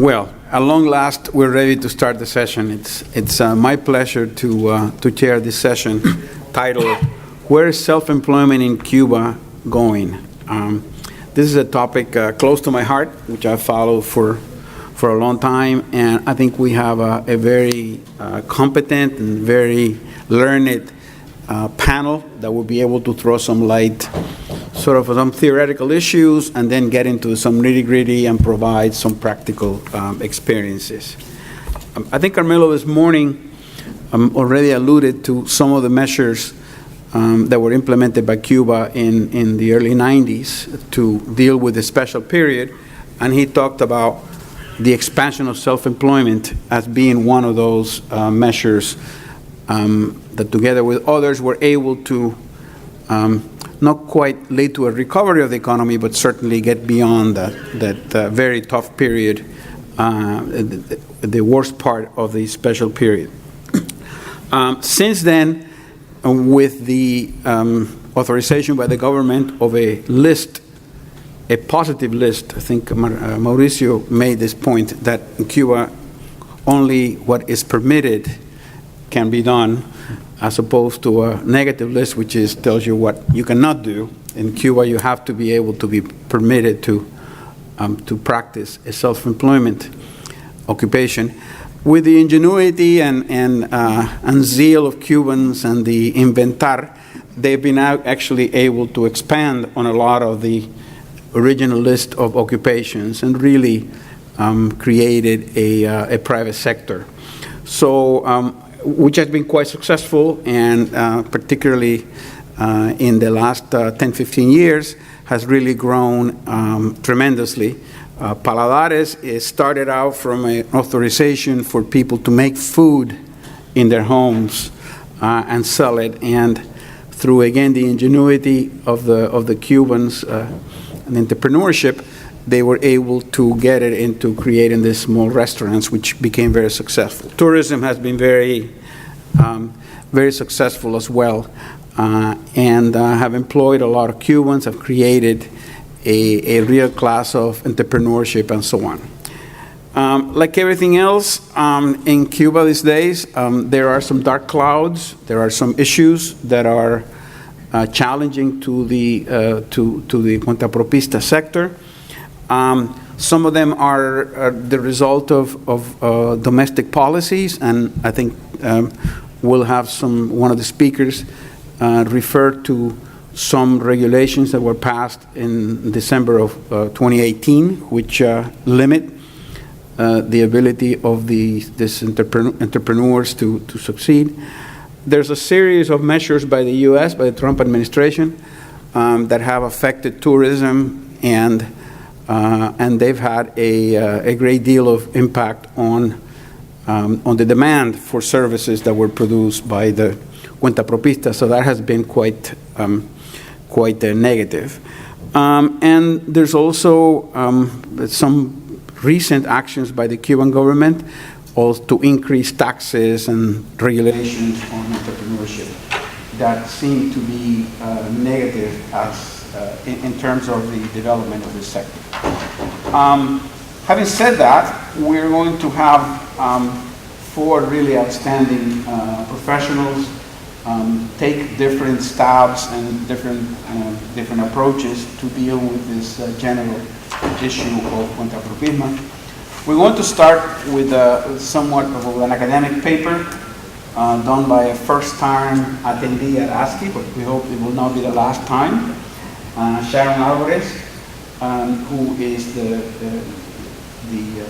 Well, at long last, we're ready to start the session. It's my pleasure to chair this session titled, Where is Self-Employment in Cuba Going? This is a topic close to my heart, which I follow for a long time, and I think we have a very competent and very learned panel that will be able to throw some light sort of some theoretical issues and then get into some nitty-gritty and provide some practical experiences. I think Camilo this morning already alluded to some of the measures that were implemented by Cuba in the early 90s to deal with the special period, and he talked about the expansion of self-employment as being one of those measures that together with others were able to not quite lead to a recovery of the economy, but certainly get beyond that very tough period, the worst part of the special period. Since then, with the authorization by the government of a list, a positive list, I think Mauricio made this point, that in Cuba only what is permitted can be done, as opposed to a negative list, which tells you what you cannot do. In Cuba, you have to be able to be permitted to practice a self-employment occupation. With the ingenuity and zeal of Cubans and the inventar, they've been actually able to expand on a lot of the original list of occupations and really created a private sector. So, which has been quite successful, and particularly in the last 10, 15 years, has really grown tremendously. Paladares started out from an authorization for people to make food in their homes and sell it, and through, again, the ingenuity of the Cubans and entrepreneurship, they were able to get it into creating these small restaurants, which became very successful. Tourism has been very successful as well, and have employed a lot of Cubans, have created a real class of entrepreneurship and so on. Like everything else in Cuba these days, there are some dark clouds. There are some issues that are challenging to the Cuentapropista sector. Some of them are the result of domestic policies, and I think we'll have one of the speakers refer to some regulations that were passed in December of 2018, which limit the ability of these entrepreneurs to succeed. There's a series of measures by the U.S., by the Trump administration, that have affected tourism, and they've had a great deal of impact on the demand for services that were produced by the Cuentapropista. So that has been quite negative. And there's also some recent actions by the Cuban government also to increase taxes and regulations on entrepreneurship that seem to be negative as in terms of the development of this sector. Having said that, we're going to have four really outstanding professionals take different stabs and different approaches to deal with this general issue of Cuentapropismo. We're going to start with somewhat of an academic paper done by a first-time attendee at ASCE, but we hope it will not be the last time. Sharon Alvarez, who is the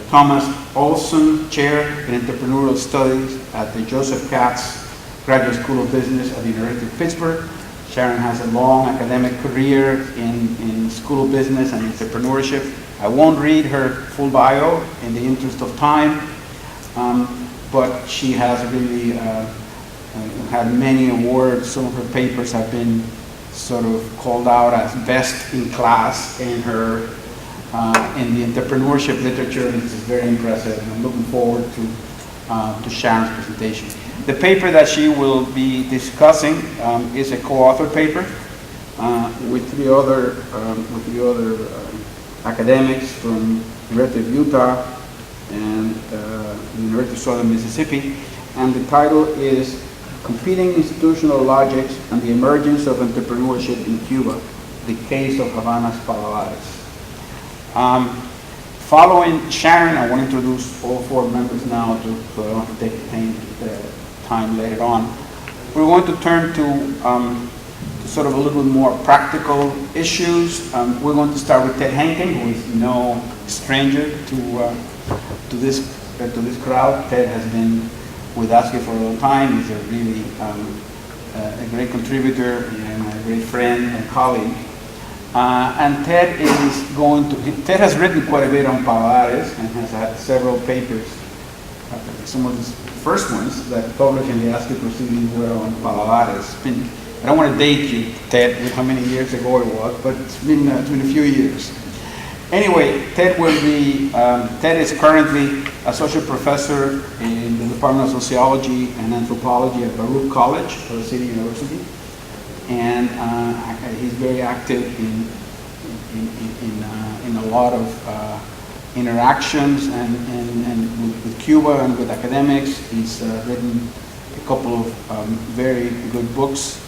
Thomas Olson Chair in Entrepreneurial Studies at the Joseph Katz Graduate School of Business at the University of Pittsburgh. Sharon has a long academic career in School of Business and Entrepreneurship. I won't read her full bio in the interest of time, but she has really had many awards. Some of her papers have been sort of called out as best in class in her in the entrepreneurship literature, and it's very impressive. And I'm looking forward to Sharon's presentation. The paper that she will be discussing is a co-authored paper with three other academics from University of Utah, and University of Southern Mississippi. And the title is Competing Institutional Logics and the Emergence of Entrepreneurship in Cuba, the Case of Havana's Paladares. Following Sharon, I want to introduce all four members now so I don't have to take time later on. We're going to turn to sort of a little bit more practical issues. We're going to start with Ted Henken, who is no stranger to this crowd. Ted has been with ASCE for a long time. He's a really a great contributor and a great friend and colleague. And Ted has written quite a bit on Paladares and has had several papers. Some of his first ones that published in the ASCE proceedings were on Paladares. I don't want to date you, Ted, with how many years ago it was, but it's been a few years. Anyway, Ted is currently associate professor in the Department of Sociology and Anthropology at Baruch College, the City University, and he's very active in a lot of interactions and with Cuba and with academics. He's written a couple of very good books.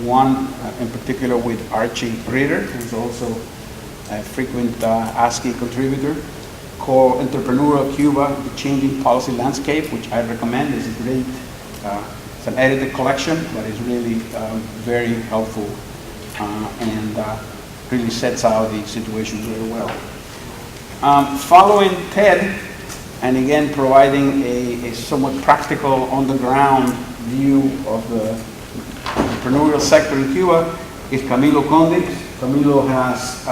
One in particular with Archie Ritter, who's also a frequent ASCE contributor, called Entrepreneurial Cuba, The Changing Policy Landscape, which I recommend. It's a great, it's an edited collection, but it's really very helpful and really sets out the situation very well. Following Ted, and again providing a somewhat practical, on-the-ground view of the entrepreneurial sector in Cuba, is Camilo Condis. Camilo has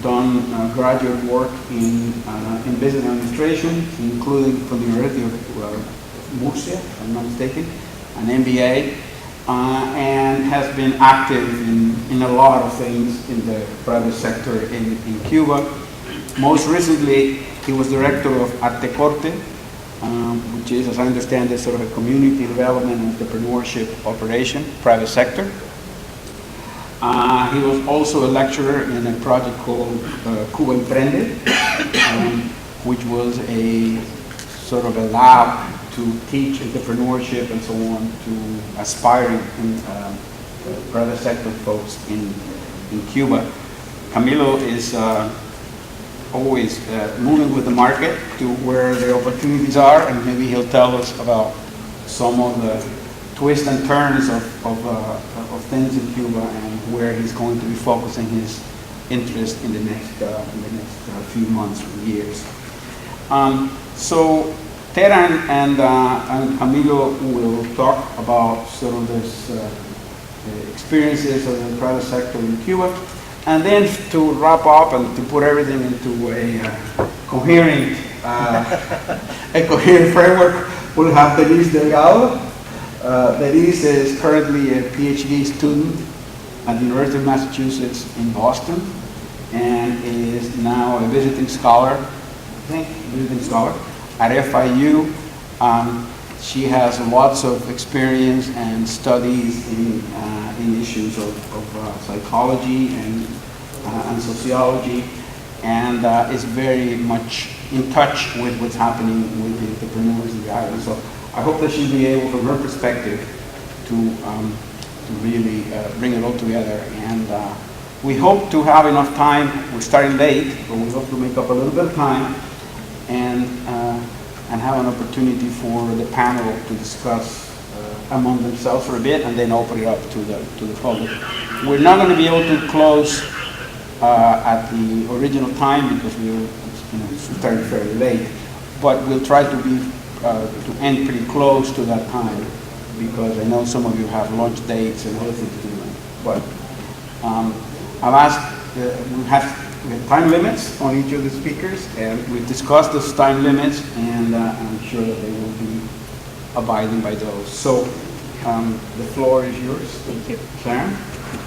done graduate work in business administration, including from the University of Murcia, if I'm not mistaken, an MBA, and has been active in a lot of things in the private sector in Cuba. Most recently, he was director of Artecorte, which is, as I understand it, sort of a community development and entrepreneurship operation, private sector. He was also a lecturer in a project called Cuba Emprende, which was a sort of a lab to teach entrepreneurship and so on to aspiring private sector folks in Cuba. Camilo is always moving with the market to where the opportunities are, and maybe he'll tell us about some of the twists and turns of things in Cuba and where he's going to be focusing his interest in the next few months or years. So Ted and Camilo will talk about sort of this experiences of the private sector in Cuba. And then to wrap up and to put everything into a coherent framework, we'll have Denise Delgado. Denise is currently a PhD student at the University of Massachusetts in Boston and is now a visiting scholar, at FIU. She has lots of experience and studies in issues of psychology and sociology, and is very much in touch with what's happening with the entrepreneurs in the island. So I hope that she'll be able, from her perspective, to really bring it all together. And we hope to have enough time. We're starting late, but we hope to make up a little bit of time and have an opportunity for the panel to discuss among themselves for a bit, and then open it up to the public. We're not going to be able to close at the original time because we're starting fairly late, but we'll try to be to end pretty close to that time because I know some of you have lunch dates and other things to do. But I've asked, we have time limits on each of the speakers, and we've discussed those time limits, and I'm sure that they will be abiding by those. So the floor is yours. Thank you. Sharon,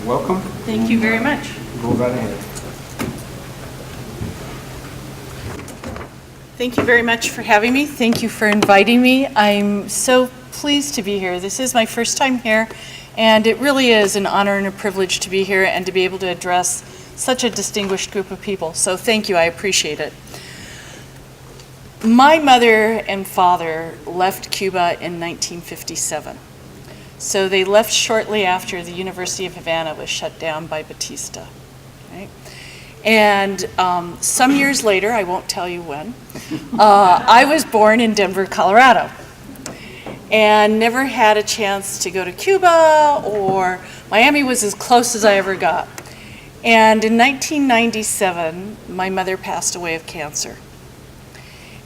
welcome. Thank you very much. Go right ahead. Thank you very much for having me. Thank you for inviting me. I'm so pleased to be here. This is my first time here, and it really is an honor and a privilege to be here and to be able to address such a distinguished group of people. So thank you, I appreciate it. My mother and father left Cuba in 1957. So they left shortly after the University of Havana was shut down by Batista, right? And some years later, I won't tell you when, I was born in Denver, Colorado, and never had a chance to go to Cuba, or Miami was as close as I ever got. And in 1997, my mother passed away of cancer.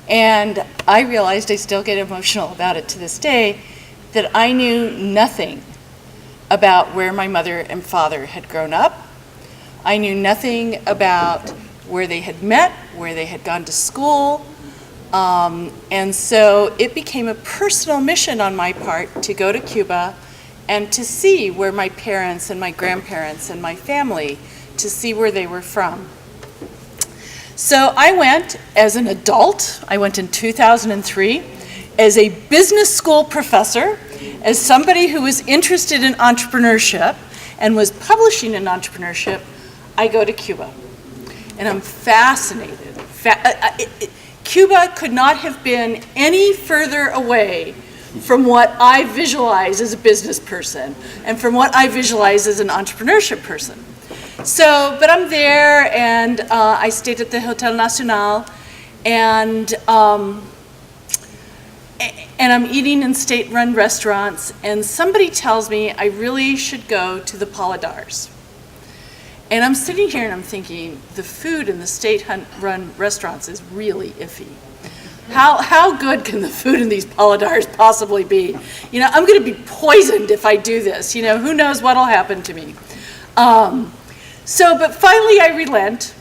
And I realized, I still get emotional about it to this day, that I knew nothing about where my mother and father had grown up. I knew nothing about where they had met, where they had gone to school. And so it became a personal mission on my part to go to Cuba and to see where my parents and my grandparents and my family, to see where they were from. So I went as an adult. I went in 2003 as a business school professor, as somebody who was interested in entrepreneurship and was publishing in entrepreneurship. I go to Cuba, and I'm fascinated. Cuba could not have been any further away from what I visualize as a business person and from what I visualize as an entrepreneurship person. So, but I'm there, and I stayed at the Hotel Nacional, and I'm eating in state-run restaurants, and somebody tells me I really should go to the Paladares. And I'm sitting here and I'm thinking, the food in the state-run restaurants is really iffy. How good can the food in these Paladares possibly be? You know, I'm going to be poisoned if I do this. You know, who knows what'll happen to me. But finally I relent,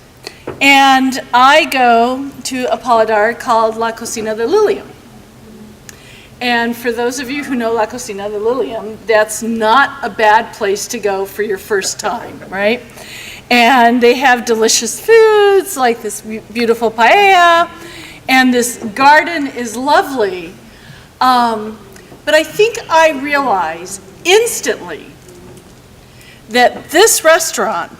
and I go to a Paladar called La Cocina de Lilium. And for those of you who know La Cocina de Lilium, that's not a bad place to go for your first time, right? And they have delicious foods like this beautiful paella, and this garden is lovely. But I think I realized instantly that this restaurant,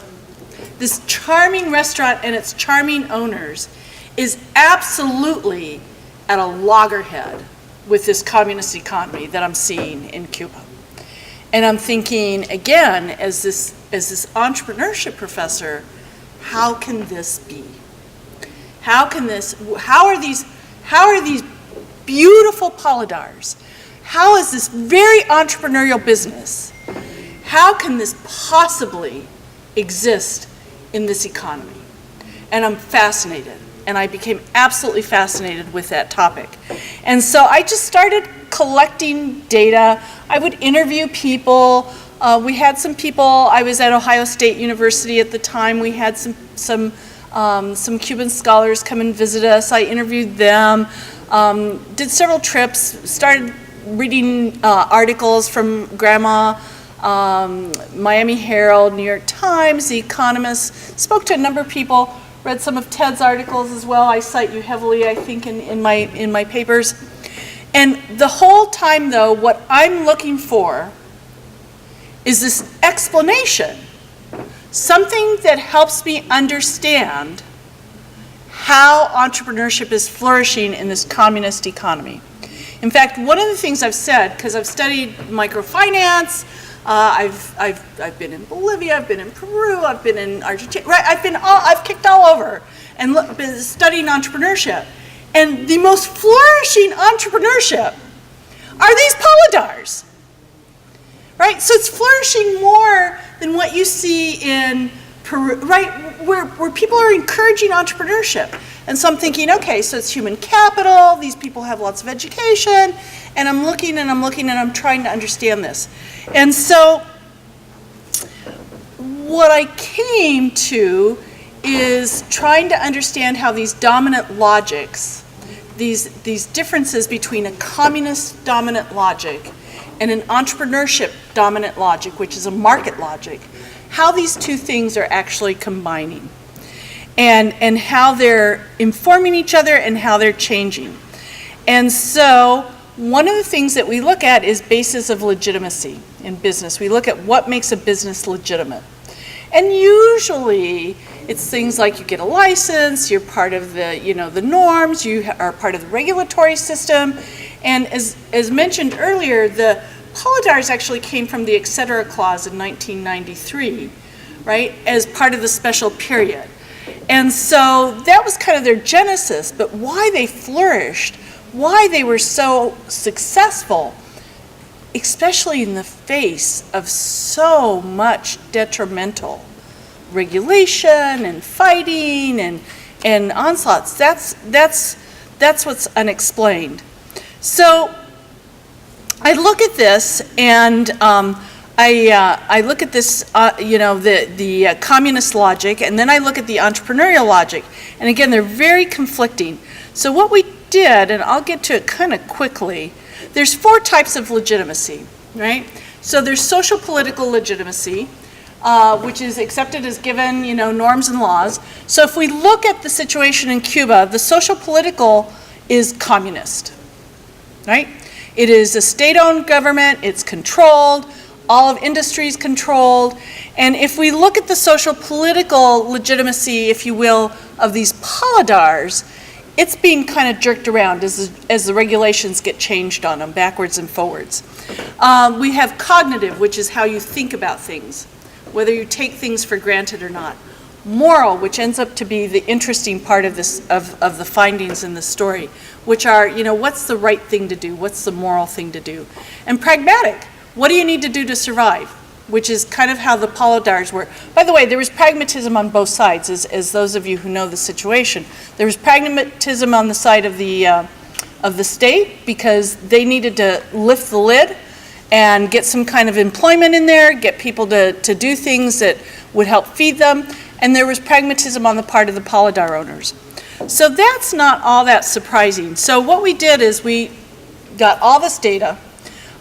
this charming restaurant and its charming owners, is absolutely at a loggerhead with this communist economy that I'm seeing in Cuba. And I'm thinking, again, as this entrepreneurship professor, how can this be? How are these beautiful Paladars? How is this very entrepreneurial business? How can this possibly exist in this economy? And I'm fascinated. And I became absolutely fascinated with that topic. And so I just started collecting data. I would interview people. We had some people, I was at Ohio State University at the time. We had some Cuban scholars come and visit us. I interviewed them, did several trips, started reading articles from Grandma, Miami Herald, New York Times, The Economist, spoke to a number of people, read some of Ted's articles as well. I cite you heavily, I think, in my papers. And the whole time, though, what I'm looking for is this explanation, something that helps me understand how entrepreneurship is flourishing in this communist economy. In fact, one of the things I've said, because I've studied microfinance, I've been in Bolivia, I've been in Peru, I've been in Argentina, right? I've kicked all over and been studying entrepreneurship. And the most flourishing entrepreneurship are these Paladars, right? So it's flourishing more than what you see in Peru, right? Where people are encouraging entrepreneurship. And so I'm thinking, okay, so it's human capital, these people have lots of education, and I'm looking and I'm trying to understand this. And so what I came to is trying to understand how these dominant logics, these differences between a communist dominant logic and an entrepreneurship dominant logic, which is a market logic, how these two things are actually combining. And how they're informing each other and how they're changing. And so one of the things that we look at is basis of legitimacy in business. We look at what makes a business legitimate. And usually, it's things like you get a license, you're part of the, the norms, you are part of the regulatory system. And as mentioned earlier, the Paladares actually came from the et cetera clause in 1993, right, as part of the special period. And so that was kind of their genesis, but why they flourished, why they were so successful, especially in the face of so much detrimental regulation and fighting and onslaughts. That's what's unexplained. So I look at this and I look at this, the communist logic, and then I look at the entrepreneurial logic. And again, they're very conflicting. So what we did, and I'll get to it kind of quickly, there's 4 types of legitimacy, right? So there's social political legitimacy, which is accepted as given, norms and laws. So if we look at the situation in Cuba, the social political is communist, right? It is a state-owned government, it's controlled, all of industry is controlled. And if we look at the social political legitimacy, if you will, of these Paladares, it's being kind of jerked around as the regulations get changed on them, backwards and forwards. We have cognitive, which is how you think about things, whether you take things for granted or not. Moral, which ends up to be the interesting part of this, of the findings in the story, which are, what's the right thing to do? What's the moral thing to do? And pragmatic, what do you need to do to survive? Which is kind of how the Paladares were. By the way, there was pragmatism on both sides, as those of you who know the situation. There was pragmatism on the side of the state, because they needed to lift the lid and get some kind of employment in there, get people to do things that would help feed them. And there was pragmatism on the part of the Paladar owners. So that's not all that surprising. So what we did is we got all this data.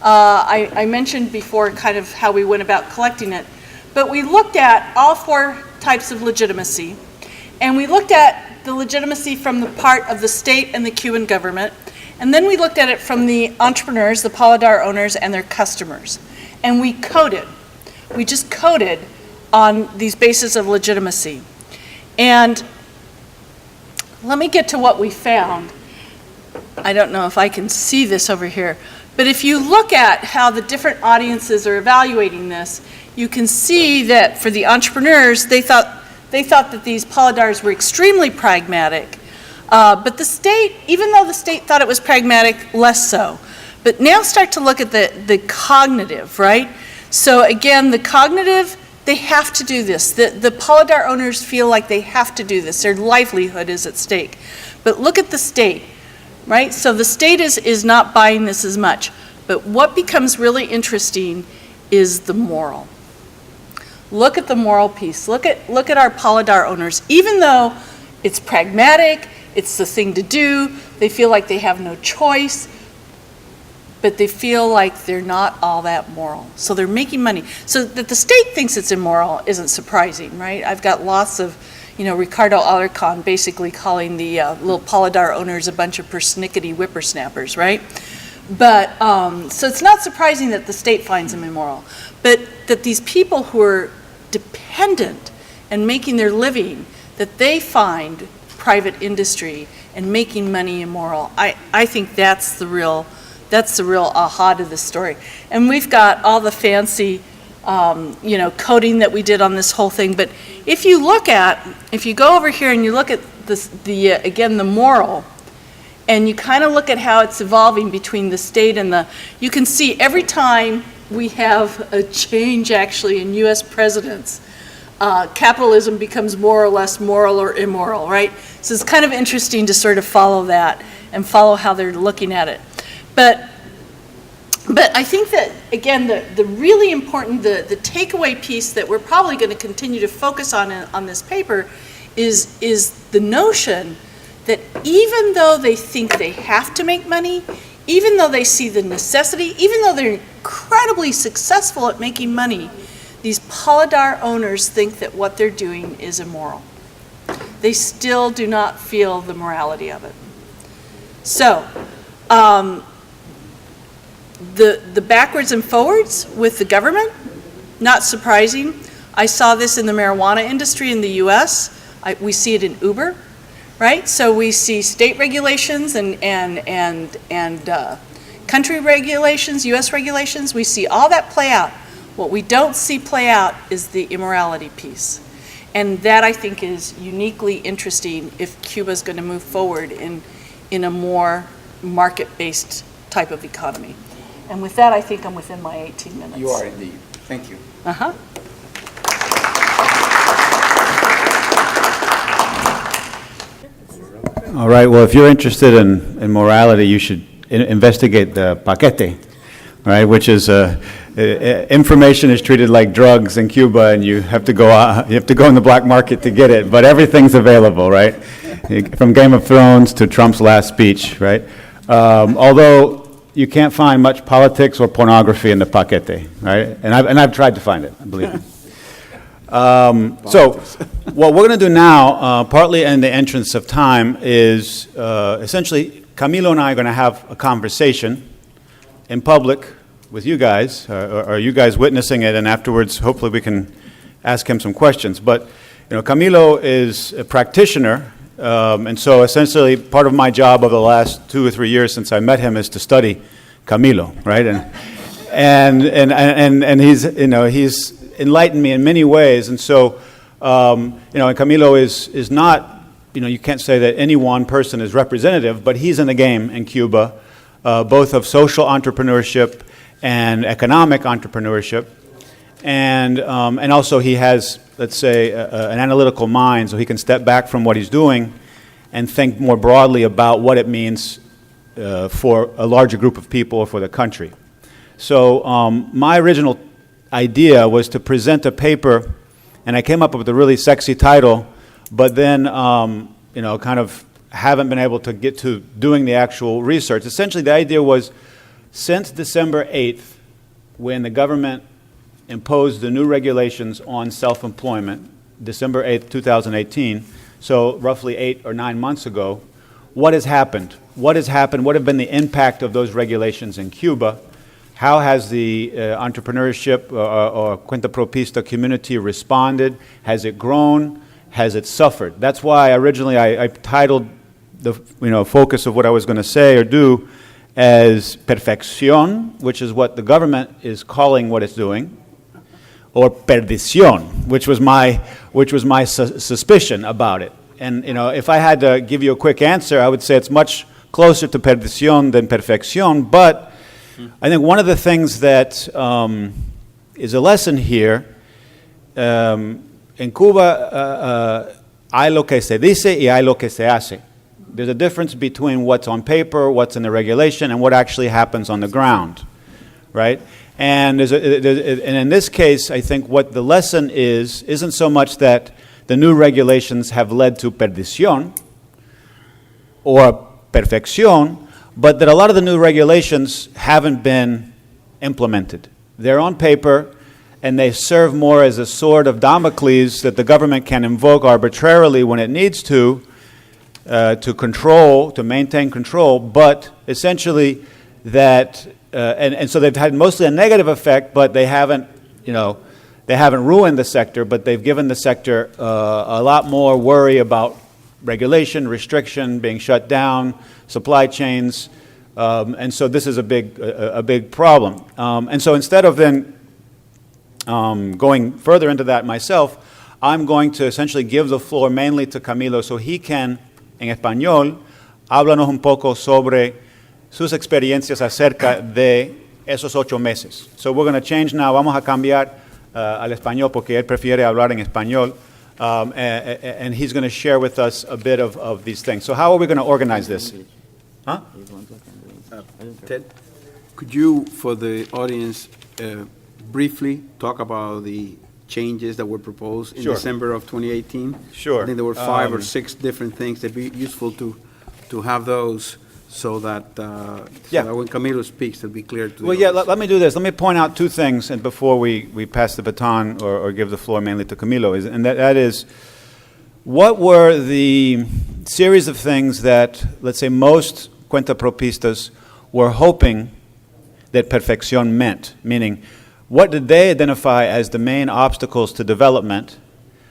I mentioned before kind of how we went about collecting it, but we looked at all 4 types of legitimacy, and we looked at the legitimacy from the part of the state and the Cuban government, and then we looked at it from the entrepreneurs, the Paladar owners, and their customers. And we coded. We just coded on these bases of legitimacy. And let me get to what we found. I don't know if I can see this over here. But if you look at how the different audiences are evaluating this, you can see that for the entrepreneurs, they thought that these Paladares were extremely pragmatic. But the state, even though the state thought it was pragmatic, less so. But now start to look at the cognitive, right? So again, the cognitive, they have to do this. The Paladar owners feel like they have to do this. Their livelihood is at stake. But look at the state. Right? So the state is not buying this as much. But what becomes really interesting is the moral. Look at the moral piece. Look at our Paladar owners. Even though it's pragmatic, it's the thing to do, they feel like they have no choice, but they feel like they're not all that moral. So they're making money. So that the state thinks it's immoral isn't surprising, right? I've got lots of Ricardo Alarcon basically calling the little Paladar owners a bunch of persnickety whippersnappers, right? But, so it's not surprising that the state finds them immoral. But that these people who are dependent and making their living, that they find private industry and making money immoral, I think that's the real aha to this story. And we've got all the fancy coding that we did on this whole thing. But if you go over here and you look at this, again, the moral, and you kind of look at how it's evolving between the state and you can see every time we have a change actually in US presidents, capitalism becomes more or less moral or immoral, right? So it's kind of interesting to sort of follow that and follow how they're looking at it. But I think that, again, the really important, the takeaway piece that we're probably going to continue to focus on this paper is the notion that even though they think they have to make money, even though they see the necessity, even though they're incredibly successful at making money, these Paladar owners think that what they're doing is immoral. They still do not feel the morality of it. So, the backwards and forwards with the government, not surprising. I saw this in the marijuana industry in the U.S. We see it in Uber, right? So we see state regulations and country regulations, U.S. regulations. We see all that play out. What we don't see play out is the immorality piece. And that, I think, is uniquely interesting if Cuba's going to move forward in a more market-based type of economy. And with that, I think I'm within my 18 minutes. You are indeed. Thank you. Uh-huh. All right, well, if you're interested in morality, you should investigate the paquete, right, which is information is treated like drugs in Cuba, and you have to go in the black market to get it, but everything's available, right, from Game of Thrones to Trump's last speech, right, although you can't find much politics or pornography in the paquete, right, and I've tried to find it, believe me. So what we're going to do now, partly in the entrance of time, is essentially Camilo and I are going to have a conversation in public with you guys, or you guys witnessing it, and afterwards hopefully we can ask him some questions. But Camilo is a practitioner, and so essentially part of my job over the last 2 or 3 years since I met him is to study Camilo, right? And he's enlightened me in many ways, and so and Camilo is not, you can't say that any one person is representative, but he's in the game in Cuba, both of social entrepreneurship and economic entrepreneurship, and also he has, let's say, an analytical mind, so he can step back from what he's doing and think more broadly about what it means for a larger group of people or for the country. So my original idea was to present a paper, and I came up with a really sexy title, but then kind of haven't been able to get to doing the actual research. Essentially, the idea was, since December 8th, when the government imposed the new regulations on self-employment, December 8th, 2018, so roughly 8 or 9 months ago, what has happened? What has happened? What have been the impact of those regulations in Cuba? How has the entrepreneurship or Cuentapropista community responded? Has it grown? Has it suffered? That's why originally I titled the focus of what I was going to say or do as Perfección, which is what the government is calling what it's doing, or perdición, which was my suspicion about it. And if I had to give you a quick answer, I would say it's much closer to perdición than perfección, but I think one of the things that is a lesson here, in Cuba, hay lo que se dice y hay lo que se hace. There's a difference between what's on paper, what's in the regulation, and what actually happens on the ground, right? And in this case, I think what the lesson isn't so much that the new regulations have led to perdición or perfección, but that a lot of the new regulations haven't been implemented. They're on paper, and they serve more as a sword of Damocles that the government can invoke arbitrarily when it needs to maintain control, but essentially that, and so they've had mostly a negative effect, but they haven't ruined the sector, but they've given the sector a lot more worry about regulation, restriction, being shut down, supply chains, and so this is a big problem. And so instead of then going further into that myself, I'm going to essentially give the floor mainly to Camilo so he can, en español, háblanos un poco sobre sus experiencias acerca de esos 8 meses. So we're going to change now, vamos a cambiar al español porque él prefiere hablar en español. And he's going to share with us a bit of these things. So how are we going to organize this? Huh? Ted, could you, for the audience, briefly talk about the changes that were proposed in December of 2018? Sure. I think there were 5 or 6 different things that'd be useful to have those so that, that when Camilo speaks, it'll be clear to the audience. Let me do this. Let me point out 2 things and before we pass the baton or give the floor mainly to Camilo. And that is, what were the series of things that, let's say, most Cuentapropistas were hoping that perfección meant? Meaning, what did they identify as the main obstacles to development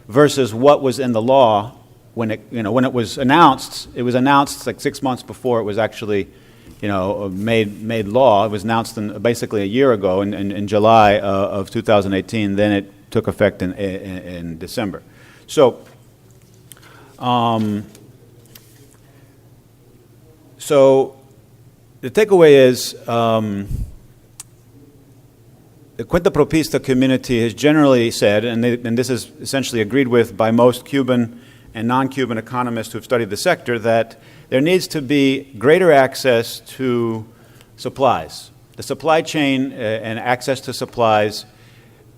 versus what was in the law when it was announced. It was announced like 6 months before it was actually made law. It was announced basically a year ago in July of 2018. Then it took effect in December. So the takeaway is the Cuentapropista community has generally said, and this is essentially agreed with by most Cuban and non-Cuban economists who have studied the sector, that there needs to be greater access to supplies. The supply chain and access to supplies,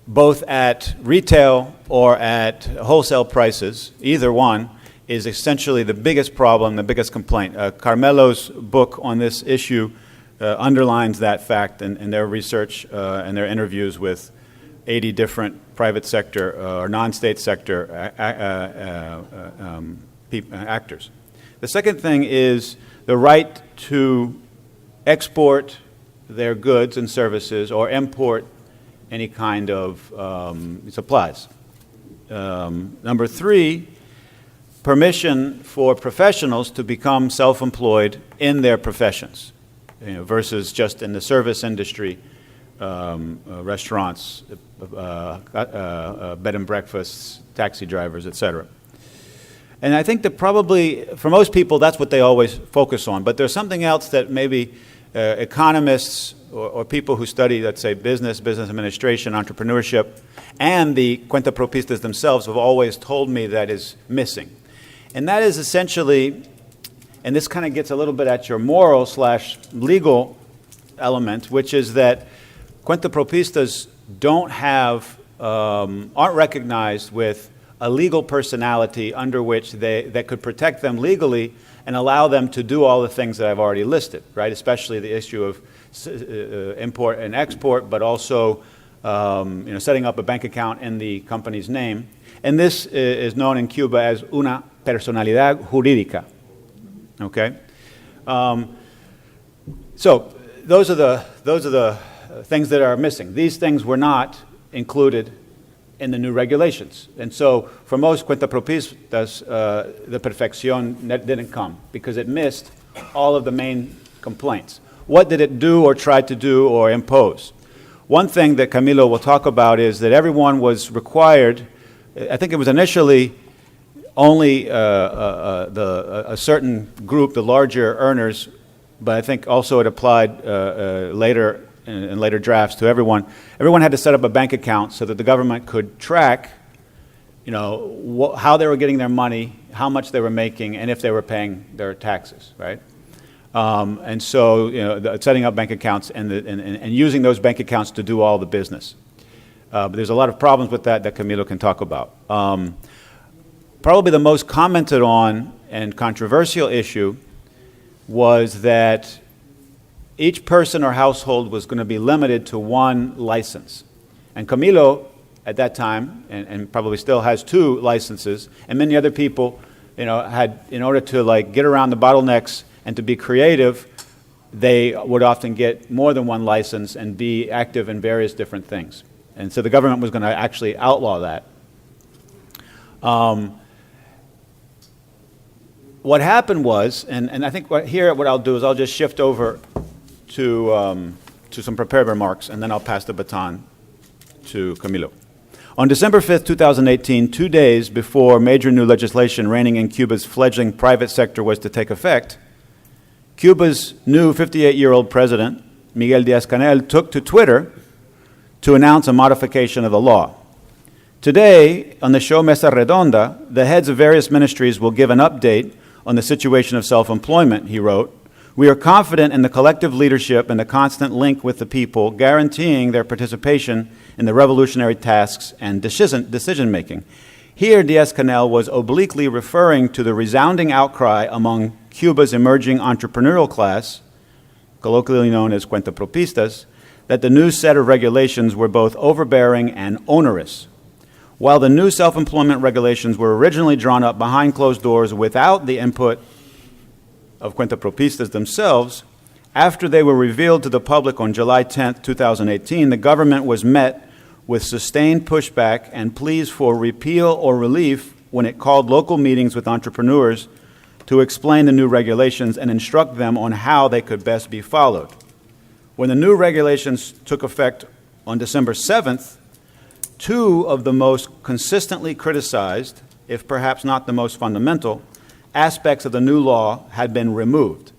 both at retail or at wholesale prices, either one, is essentially the biggest problem, the biggest complaint. Carmelo's book on this issue underlines that fact in their research and their interviews with 80 different private sector or non-state sector actors. The second thing is the right to export their goods and services or import any kind of supplies. Number three, permission for professionals to become self-employed in their professions, versus just in the service industry, restaurants, bed and breakfasts, taxi drivers, etc. And I think that probably, for most people, that's what they always focus on. But there's something else that maybe economists or people who study, let's say, business administration, entrepreneurship, and the Cuentapropistas themselves have always told me that is missing. And that is essentially, and this kind of gets a little bit at your moral/legal element, which is that Cuentapropistas aren't recognized with a legal personality under which that could protect them legally and allow them to do all the things that I've already listed, right? Especially the issue of import and export, but also setting up a bank account in the company's name. And this is known in Cuba as una personalidad jurídica. Okay, so those are the things that are missing. These things were not included in the new regulations, and so for most Cuentapropistas, the Perfección didn't come because it missed all of the main complaints. What did it do or try to do or impose? One thing that Camilo will talk about is that everyone was required. I think it was initially only a certain group, the larger earners, but I think also it applied later in later drafts to everyone. Everyone had to set up a bank account so that the government could track, how they were getting their money, how much they were making, and if they were paying their taxes, right? And so, setting up bank accounts and using those bank accounts to do all the business. But there's a lot of problems with that Camilo can talk about. Probably the most commented on and controversial issue was that each person or household was going to be limited to one license. And Camilo, at that time, and probably still has 2 licenses, and many other people, had, in order to get around the bottlenecks and to be creative, they would often get more than one license and be active in various different things. And so the government was going to actually outlaw that. What happened was, and I think what I'll do is I'll just shift over to some prepared remarks, and then I'll pass the baton to Camilo. On December 5th, 2018, 2 days before major new legislation reigning in Cuba's fledgling private sector was to take effect, Cuba's new 58-year-old president, Miguel Díaz-Canel, took to Twitter to announce a modification of the law. Today, on the show Mesa Redonda, the heads of various ministries will give an update on the situation of self-employment, he wrote. We are confident in the collective leadership and the constant link with the people, guaranteeing their participation in the revolutionary tasks and decision-making. Here, Díaz-Canel was obliquely referring to the resounding outcry among Cuba's emerging entrepreneurial class, colloquially known as Cuentapropistas, that the new set of regulations were both overbearing and onerous. While the new self-employment regulations were originally drawn up behind closed doors without the input of Cuentapropistas themselves, After they were revealed to the public on July 10, 2018, the government was met with sustained pushback and pleas for repeal or relief when it called local meetings with entrepreneurs to explain the new regulations and instruct them on how they could best be followed. When the new regulations took effect on December 7th, two of the most consistently criticized, if perhaps not the most fundamental, aspects of the new law had been removed.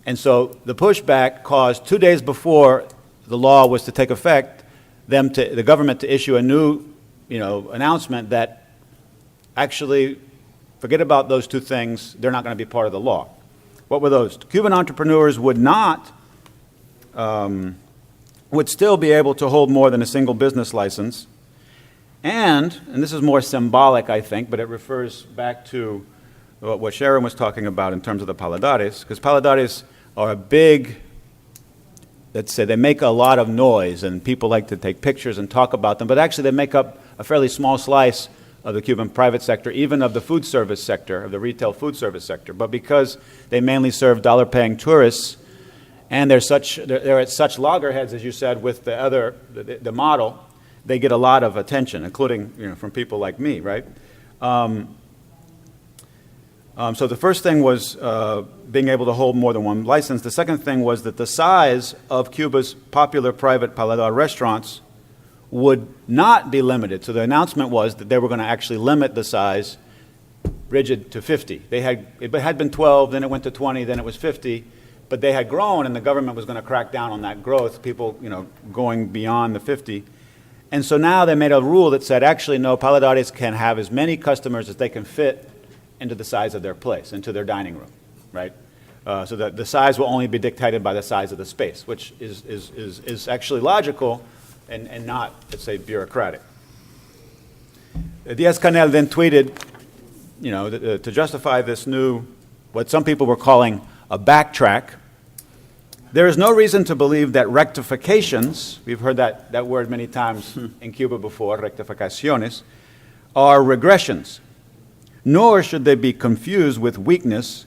And so the pushback caused 2 days before the law was to take effect, the government to issue a new, announcement that actually, forget about those two things, they're not going to be part of the law. What were those? Cuban entrepreneurs would still be able to hold more than a single business license. And this is more symbolic, I think, but it refers back to what Sharon was talking about in terms of the Paladares, because Paladares are a big, let's say, they make a lot of noise, and people like to take pictures and talk about them, but actually they make up a fairly small slice of the Cuban private sector, even of the food service sector, of the retail food service sector. But because they mainly serve dollar-paying tourists, and they're at such loggerheads, as you said, with the model, they get a lot of attention, including from people like me, right? So the first thing was being able to hold more than one license. The second thing was that the size of Cuba's popular private paladar restaurants would not be limited. So the announcement was that they were going to actually limit the size rigid to 50. It had been 12, then it went to 20, then it was 50. But they had grown, and the government was going to crack down on that growth, people going beyond the 50. And so now they made a rule that said, actually, no, Paladares can have as many customers as they can fit into the size of their place, into their dining room, right? So that the size will only be dictated by the size of the space, which is actually logical and not, let's say, bureaucratic. Diaz-Canel then tweeted, to justify this new, what some people were calling a backtrack. There is no reason to believe that rectifications, we've heard that word many times in Cuba before, rectificaciones, are regressions, nor should they be confused with weakness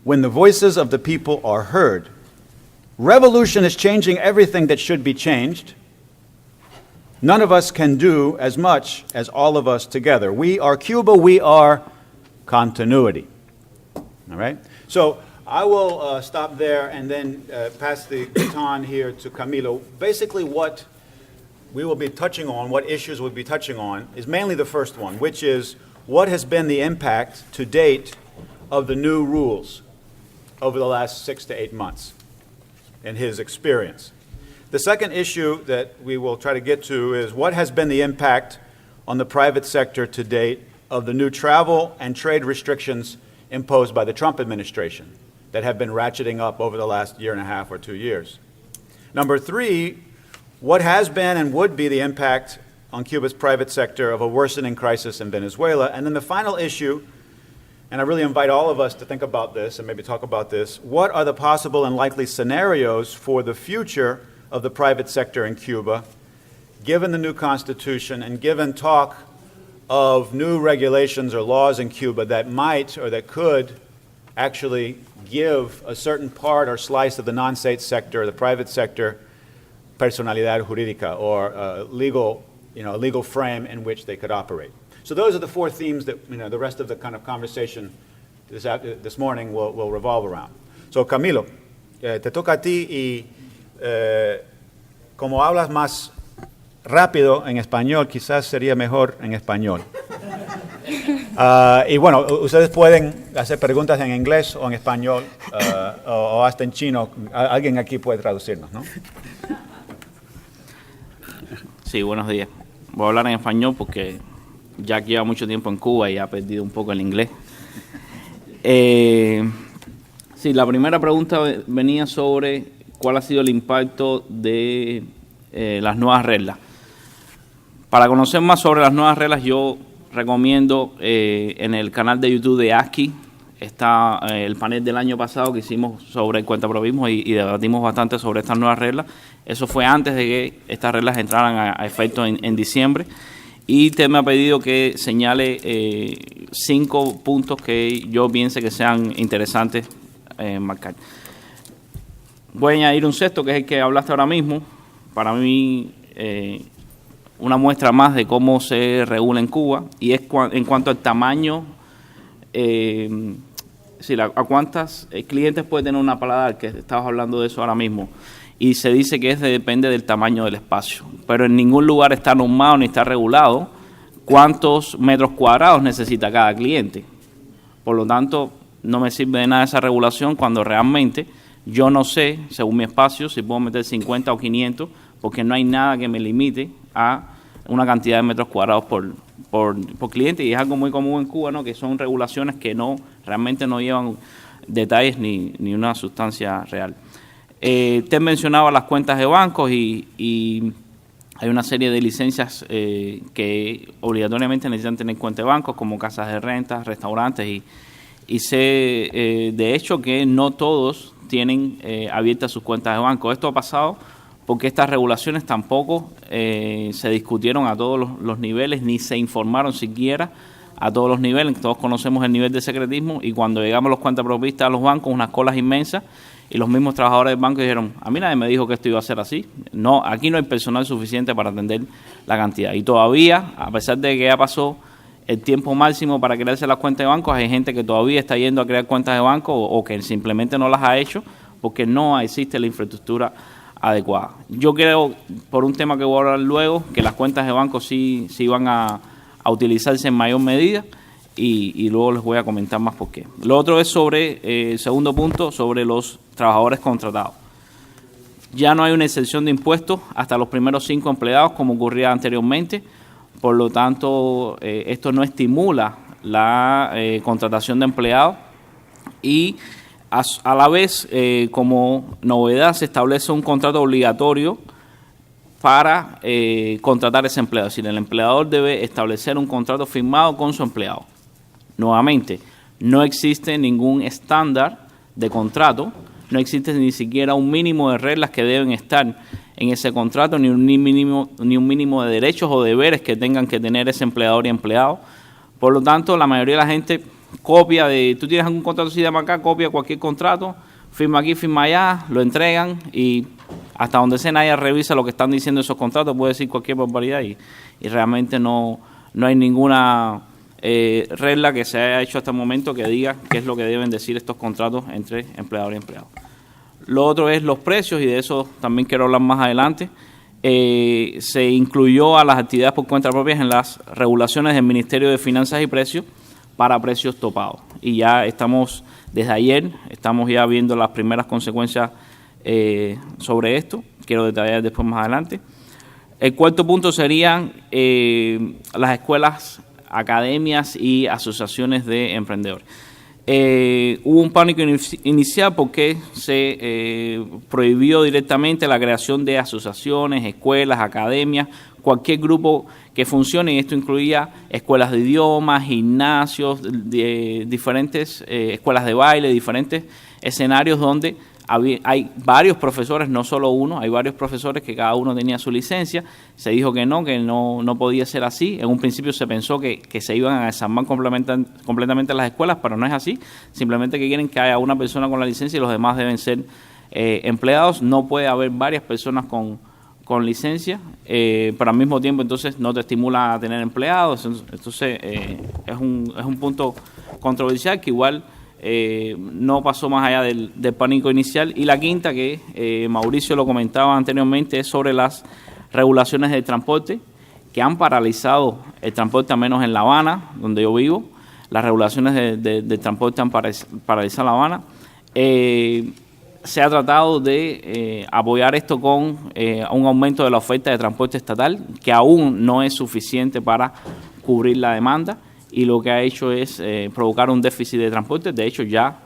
when the voices of the people are heard. Revolution is changing everything that should be changed. None of us can do as much as all of us together. We are Cuba, we are continuity. All right? So I will stop there and then pass the baton here to Camilo. Basically what we will be touching on, what issues we'll be touching on, is mainly the first one, which is what has been the impact to date of the new rules over the last 6 to 8 months in his experience. The second issue that we will try to get to is what has been the impact on the private sector to date of the new travel and trade restrictions imposed by the Trump administration that have been ratcheting up over the last year and a half or 2 years. Number three, what has been and would be the impact on Cuba's private sector of a worsening crisis in Venezuela. And then the final issue, and I really invite all of us to think about this and maybe talk about this, what are the possible and likely scenarios for the future of the private sector in Cuba, given the new constitution and given talk of new regulations or laws in Cuba that might or that could actually give a certain part or slice of the non-state sector, the private sector, personalidad jurídica, or a legal frame in which they could operate. So those are the four themes that the rest of the kind of conversation this morning will revolve around. So Camilo, te toca a ti y como hablas más rápido en español, quizás sería mejor en español. Y bueno, ustedes pueden hacer preguntas en inglés o en español o hasta en chino. Alguien aquí puede traducirnos, ¿no? Sí, buenos días. Voy a hablar en español porque Jack lleva mucho tiempo en Cuba y ha perdido un poco el inglés. Sí, la primera pregunta venía sobre cuál ha sido el impacto de las nuevas reglas. Para conocer más sobre las nuevas reglas, yo recomiendo en el canal de YouTube de ASCE está el panel del año pasado que hicimos sobre el cuentapropismo y debatimos bastante sobre estas nuevas reglas. Eso fue antes de que estas reglas entraran a efecto en diciembre. Y te me ha pedido que señale 5 puntos que yo piense que sean interesantes marcar. Voy a añadir un sexto, que es el que hablaste ahora mismo. Para mí, una muestra más de cómo se regula en Cuba, y es en cuanto al tamaño, a cuántas clientes puede tener una paladar, que estabas hablando de eso ahora mismo, y se dice que depende del tamaño del espacio, pero en ningún lugar está normado ni está regulado cuántos metros cuadrados necesita cada cliente. Por lo tanto, no me sirve de nada esa regulación cuando realmente yo no sé, según mi espacio, si puedo meter 50 o 500, porque no hay nada que me limite a una cantidad de metros cuadrados por cliente, y es algo muy común en Cuba, ¿no? Que son regulaciones que realmente no llevan detalles ni una sustancia real. Te mencionaba las cuentas de bancos y hay una serie de licencias que obligatoriamente necesitan tener cuenta de bancos, como casas de rentas, restaurantes, y sé de hecho que no todos tienen abiertas sus cuentas de banco. Esto ha pasado porque estas regulaciones tampoco se discutieron a todos los niveles, ni se informaron siquiera a todos los niveles. Todos conocemos el nivel de secretismo, y cuando llegamos los cuentapropistas a los bancos, unas colas inmensas, y los mismos trabajadores del banco dijeron, a mí nadie me dijo que esto iba a ser así. No, aquí no hay personal suficiente para atender la cantidad. Y todavía, a pesar de que ya pasó el tiempo máximo para crearse las cuentas de banco, hay gente que todavía está yendo a crear cuentas de banco o que simplemente no las ha hecho porque no existe la infraestructura adecuada. Yo creo, por un tema que voy a hablar luego, que las cuentas de banco sí van a utilizarse en mayor medida, y luego les voy a comentar más por qué. Lo otro es sobre, el segundo punto, sobre los trabajadores contratados. Ya no hay una exención de impuestos hasta los primeros 5 empleados como ocurría anteriormente. Por lo tanto, esto no estimula la contratación de empleados, y a la vez, como novedad, se establece un contrato obligatorio para contratar a ese empleado. Es decir, el empleador debe establecer un contrato firmado con su empleado. Nuevamente, no existe ningún estándar de contrato, no existe ni siquiera un mínimo de reglas que deben estar en ese contrato, ni un mínimo de derechos o deberes que tengan que tener ese empleador y empleado. Por lo tanto, la mayoría de la gente copia tú tienes algún contrato así de acá, copia cualquier contrato, firma aquí, firma allá, lo entregan, y hasta donde sea nadie revisa lo que están diciendo esos contratos, puede decir cualquier barbaridad, y realmente no hay ninguna regla que se haya hecho hasta el momento que diga qué es lo que deben decir estos contratos entre empleador y empleado. Lo otro es los precios, y de eso también quiero hablar más adelante. Se incluyó a las actividades por cuenta propia en las regulaciones del Ministerio de Finanzas y Precios para precios topados. Y ya estamos, desde ayer, estamos ya viendo las primeras consecuencias sobre esto. Quiero detallar después más adelante. El cuarto punto serían las escuelas, academias y asociaciones de emprendedores. Hubo un pánico inicial porque se prohibió directamente la creación de asociaciones, escuelas, academias, cualquier grupo que funcione, y esto incluía escuelas de idiomas, gimnasios, diferentes escuelas de baile, diferentes escenarios donde hay varios profesores, no solo uno, hay varios profesores que cada uno tenía su licencia. Se dijo que no podía ser así. En un principio se pensó que se iban a desarmar completamente las escuelas, pero no es así. Simplemente que quieren que haya una persona con la licencia y los demás deben ser empleados. No puede haber varias personas con licencia, pero al mismo tiempo entonces no te estimula a tener empleados. Entonces es un punto controversial que igual no pasó más allá del pánico inicial. Y la quinta, que Mauricio lo comentaba anteriormente, es sobre las regulaciones del transporte, que han paralizado el transporte, al menos en La Habana, donde yo vivo. Las regulaciones del transporte han paralizado La Habana. Se ha tratado de apoyar esto con un aumento de la oferta de transporte estatal, que aún no es suficiente para cubrir la demanda, y lo que ha hecho es provocar un déficit de transporte. De hecho, ya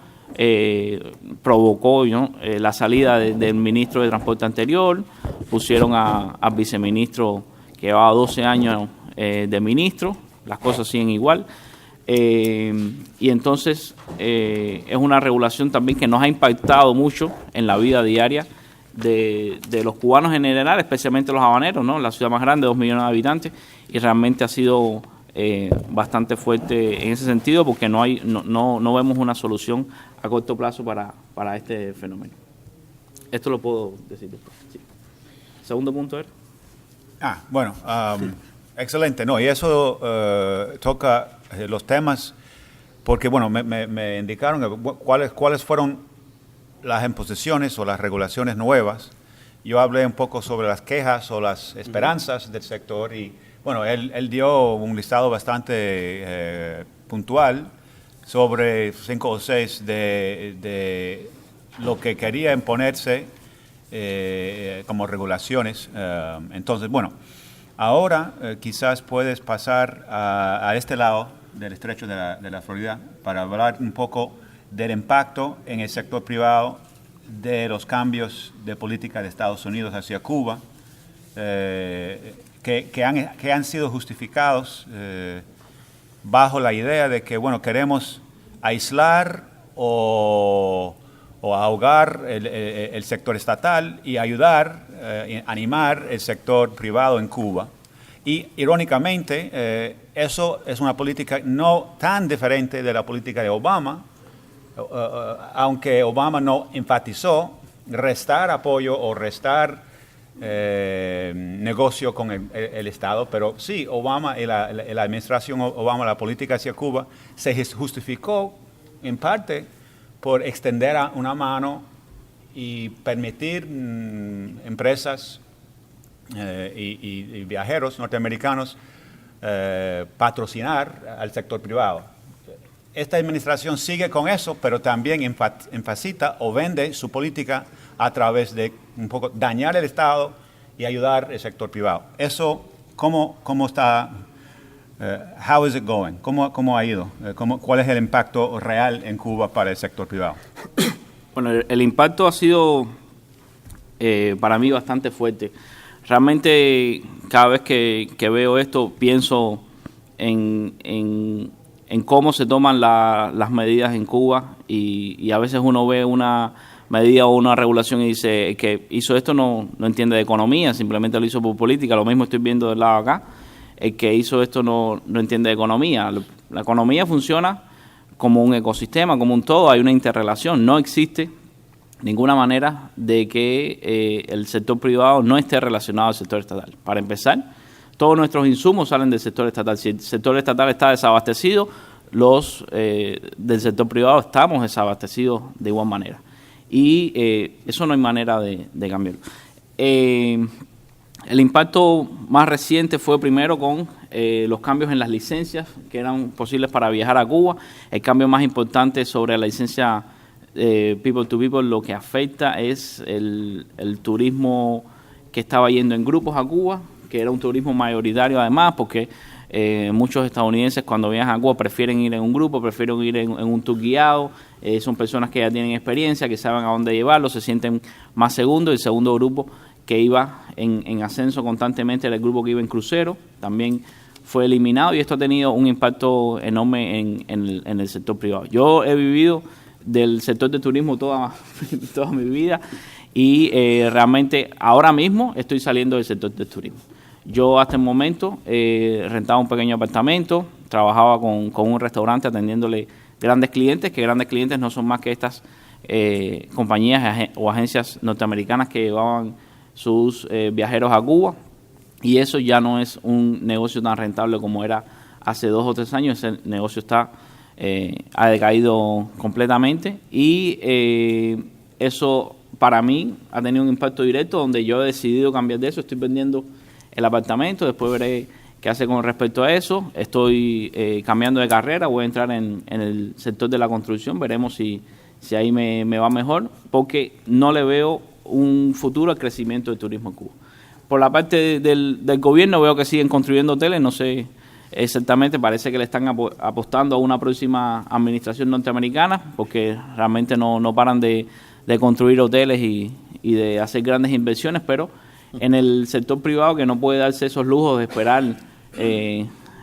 provocó la salida del ministro de Transporte anterior, pusieron al viceministro que llevaba 12 años de ministro, las cosas siguen igual. Y entonces es una regulación también que nos ha impactado mucho en la vida diaria de los cubanos en general, especialmente los habaneros, ¿no? La ciudad más grande, 2 millones de habitantes, y realmente ha sido bastante fuerte en ese sentido, porque no vemos una solución a corto plazo para este fenómeno. esto lo puedo decir después. Sí. Segundo punto era. Bueno, excelente. No, y eso toca los temas, porque, bueno, me indicaron cuáles fueron las imposiciones o las regulaciones nuevas. Yo hablé un poco sobre las quejas o las esperanzas del sector y, bueno, él dio un listado bastante puntual sobre 5 o 6 de lo que quería imponerse como regulaciones. Entonces, bueno, ahora quizás puedes pasar a este lado del estrecho de la Florida para hablar un poco del impacto en el sector privado de los cambios de política de Estados Unidos hacia Cuba, que han sido justificados bajo la idea de que, bueno, queremos aislar o ahogar el sector estatal y ayudar, animar el sector privado en Cuba. Y, irónicamente, eso es una política no tan diferente de la política de Obama, aunque Obama no enfatizó restar apoyo o restar negocio con el Estado, pero sí, Obama y la administración Obama, la política hacia Cuba, se justificó en parte por extender una mano y permitir empresas y viajeros norteamericanos patrocinar al sector privado. Esta administración sigue con eso, pero también enfatiza o vende su política a través de un poco dañar el Estado y ayudar al sector privado. Eso, ¿cómo está? How is it going? ¿Cómo ha ido? ¿Cuál es el impacto real en Cuba para el sector privado? Bueno, el impacto ha sido para mí bastante fuerte. Realmente cada vez que veo esto pienso en cómo se toman las medidas en Cuba y a veces uno ve una medida o una regulación y dice que hizo esto no entiende de economía, simplemente lo hizo por política. Lo mismo estoy viendo del lado acá, el que hizo esto no entiende de economía. La economía funciona como un ecosistema, como un todo, hay una interrelación. No existe ninguna manera de que el sector privado no esté relacionado al sector estatal. Para empezar, todos nuestros insumos salen del sector estatal. Si el sector estatal está desabastecido, los del sector privado estamos desabastecidos de igual manera. Y eso no hay manera de cambiarlo. El impacto más reciente fue primero con los cambios en las licencias que eran posibles para viajar a Cuba. El cambio más importante sobre la licencia People to People, lo que afecta es el turismo que estaba yendo en grupos a Cuba, que era un turismo mayoritario además, porque muchos estadounidenses cuando viajan a Cuba prefieren ir en un grupo, prefieren ir en un tour guiado, son personas que ya tienen experiencia, que saben a dónde llevarlo, se sienten más seguros. El segundo grupo que iba en ascenso constantemente era el grupo que iba en crucero, también fue eliminado y esto ha tenido un impacto enorme en el sector privado. Yo he vivido del sector de turismo toda mi vida y realmente ahora mismo estoy saliendo del sector del turismo. Yo hasta el momento rentaba un pequeño apartamento, trabajaba con un restaurante atendiéndole grandes clientes, que grandes clientes no son más que estas compañías o agencias norteamericanas que llevaban sus viajeros a Cuba, y eso ya no es un negocio tan rentable como era hace 2 o 3 años. Ese negocio ha decaído completamente y eso para mí ha tenido un impacto directo donde yo he decidido cambiar de eso. Estoy vendiendo el apartamento, después veré qué hace con respecto a eso. Estoy cambiando de carrera, voy a entrar en el sector de la construcción, veremos si ahí me va mejor, porque no le veo un futuro al crecimiento del turismo en Cuba. Por la parte del gobierno veo que siguen construyendo hoteles, no sé exactamente, parece que le están apostando a una próxima administración norteamericana, porque realmente no paran de construir hoteles y de hacer grandes inversiones, pero en el sector privado, que no puede darse esos lujos de esperar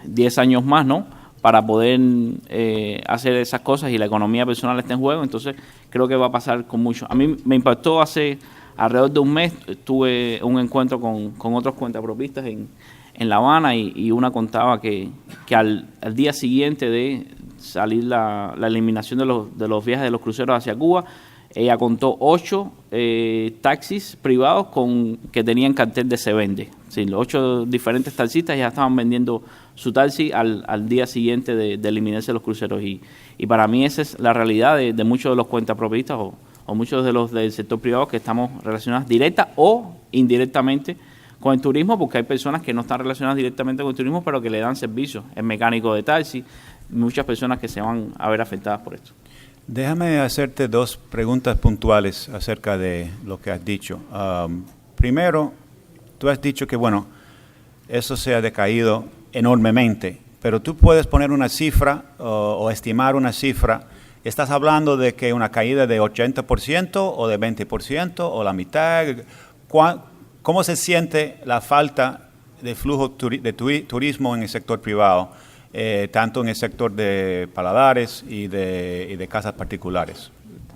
10 años más, ¿no?, para poder hacer esas cosas y la economía personal está en juego. Entonces creo que va a pasar con mucho. A mí me impactó hace alrededor de un mes, tuve un encuentro con otros cuentapropistas en La Habana y una contaba que al día siguiente de salir la eliminación de los viajes de los cruceros hacia Cuba, ella contó 8 taxis privados que tenían cartel de se vende. Sí, los 8 diferentes taxistas ya estaban vendiendo su taxi al día siguiente de eliminarse los cruceros. Y para mí esa es la realidad de muchos de los cuentapropistas o muchos de los del sector privado que estamos relacionados directa o indirectamente con el turismo, porque hay personas que no están relacionadas directamente con el turismo, pero que le dan servicios. El mecánico de taxi, muchas personas que se van a ver afectadas por esto. Déjame hacerte 2 preguntas puntuales acerca de lo que has dicho. Primero, tú has dicho que, bueno, eso se ha decaído enormemente, pero tú puedes poner una cifra o estimar una cifra. ¿Estás hablando de que una caída de 80% o de 20% o la mitad? ¿Cómo se siente la falta de flujo de turismo en el sector privado, tanto en el sector de Paladares y de casas particulares?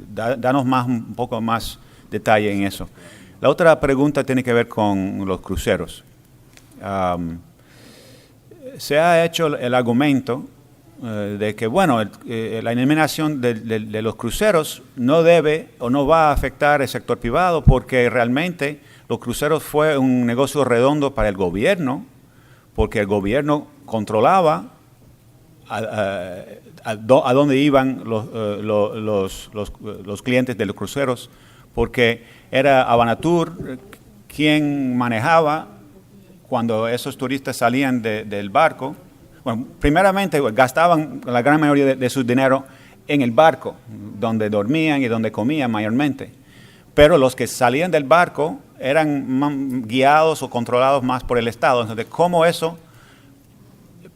Danos un poco más detalle en eso. La otra pregunta tiene que ver con los cruceros. Se ha hecho el argumento de que, bueno, la eliminación de los cruceros no debe o no va a afectar el sector privado porque realmente los cruceros fue un negocio redondo para el gobierno, porque el gobierno controlaba a dónde iban los clientes de los cruceros, porque era Havana quien manejaba cuando esos turistas salían del barco. Bueno, primeramente gastaban la gran mayoría de su dinero en el barco, donde dormían y donde comían mayormente. Pero los que salían del barco eran guiados o controlados más por el Estado. Entonces, ¿cómo eso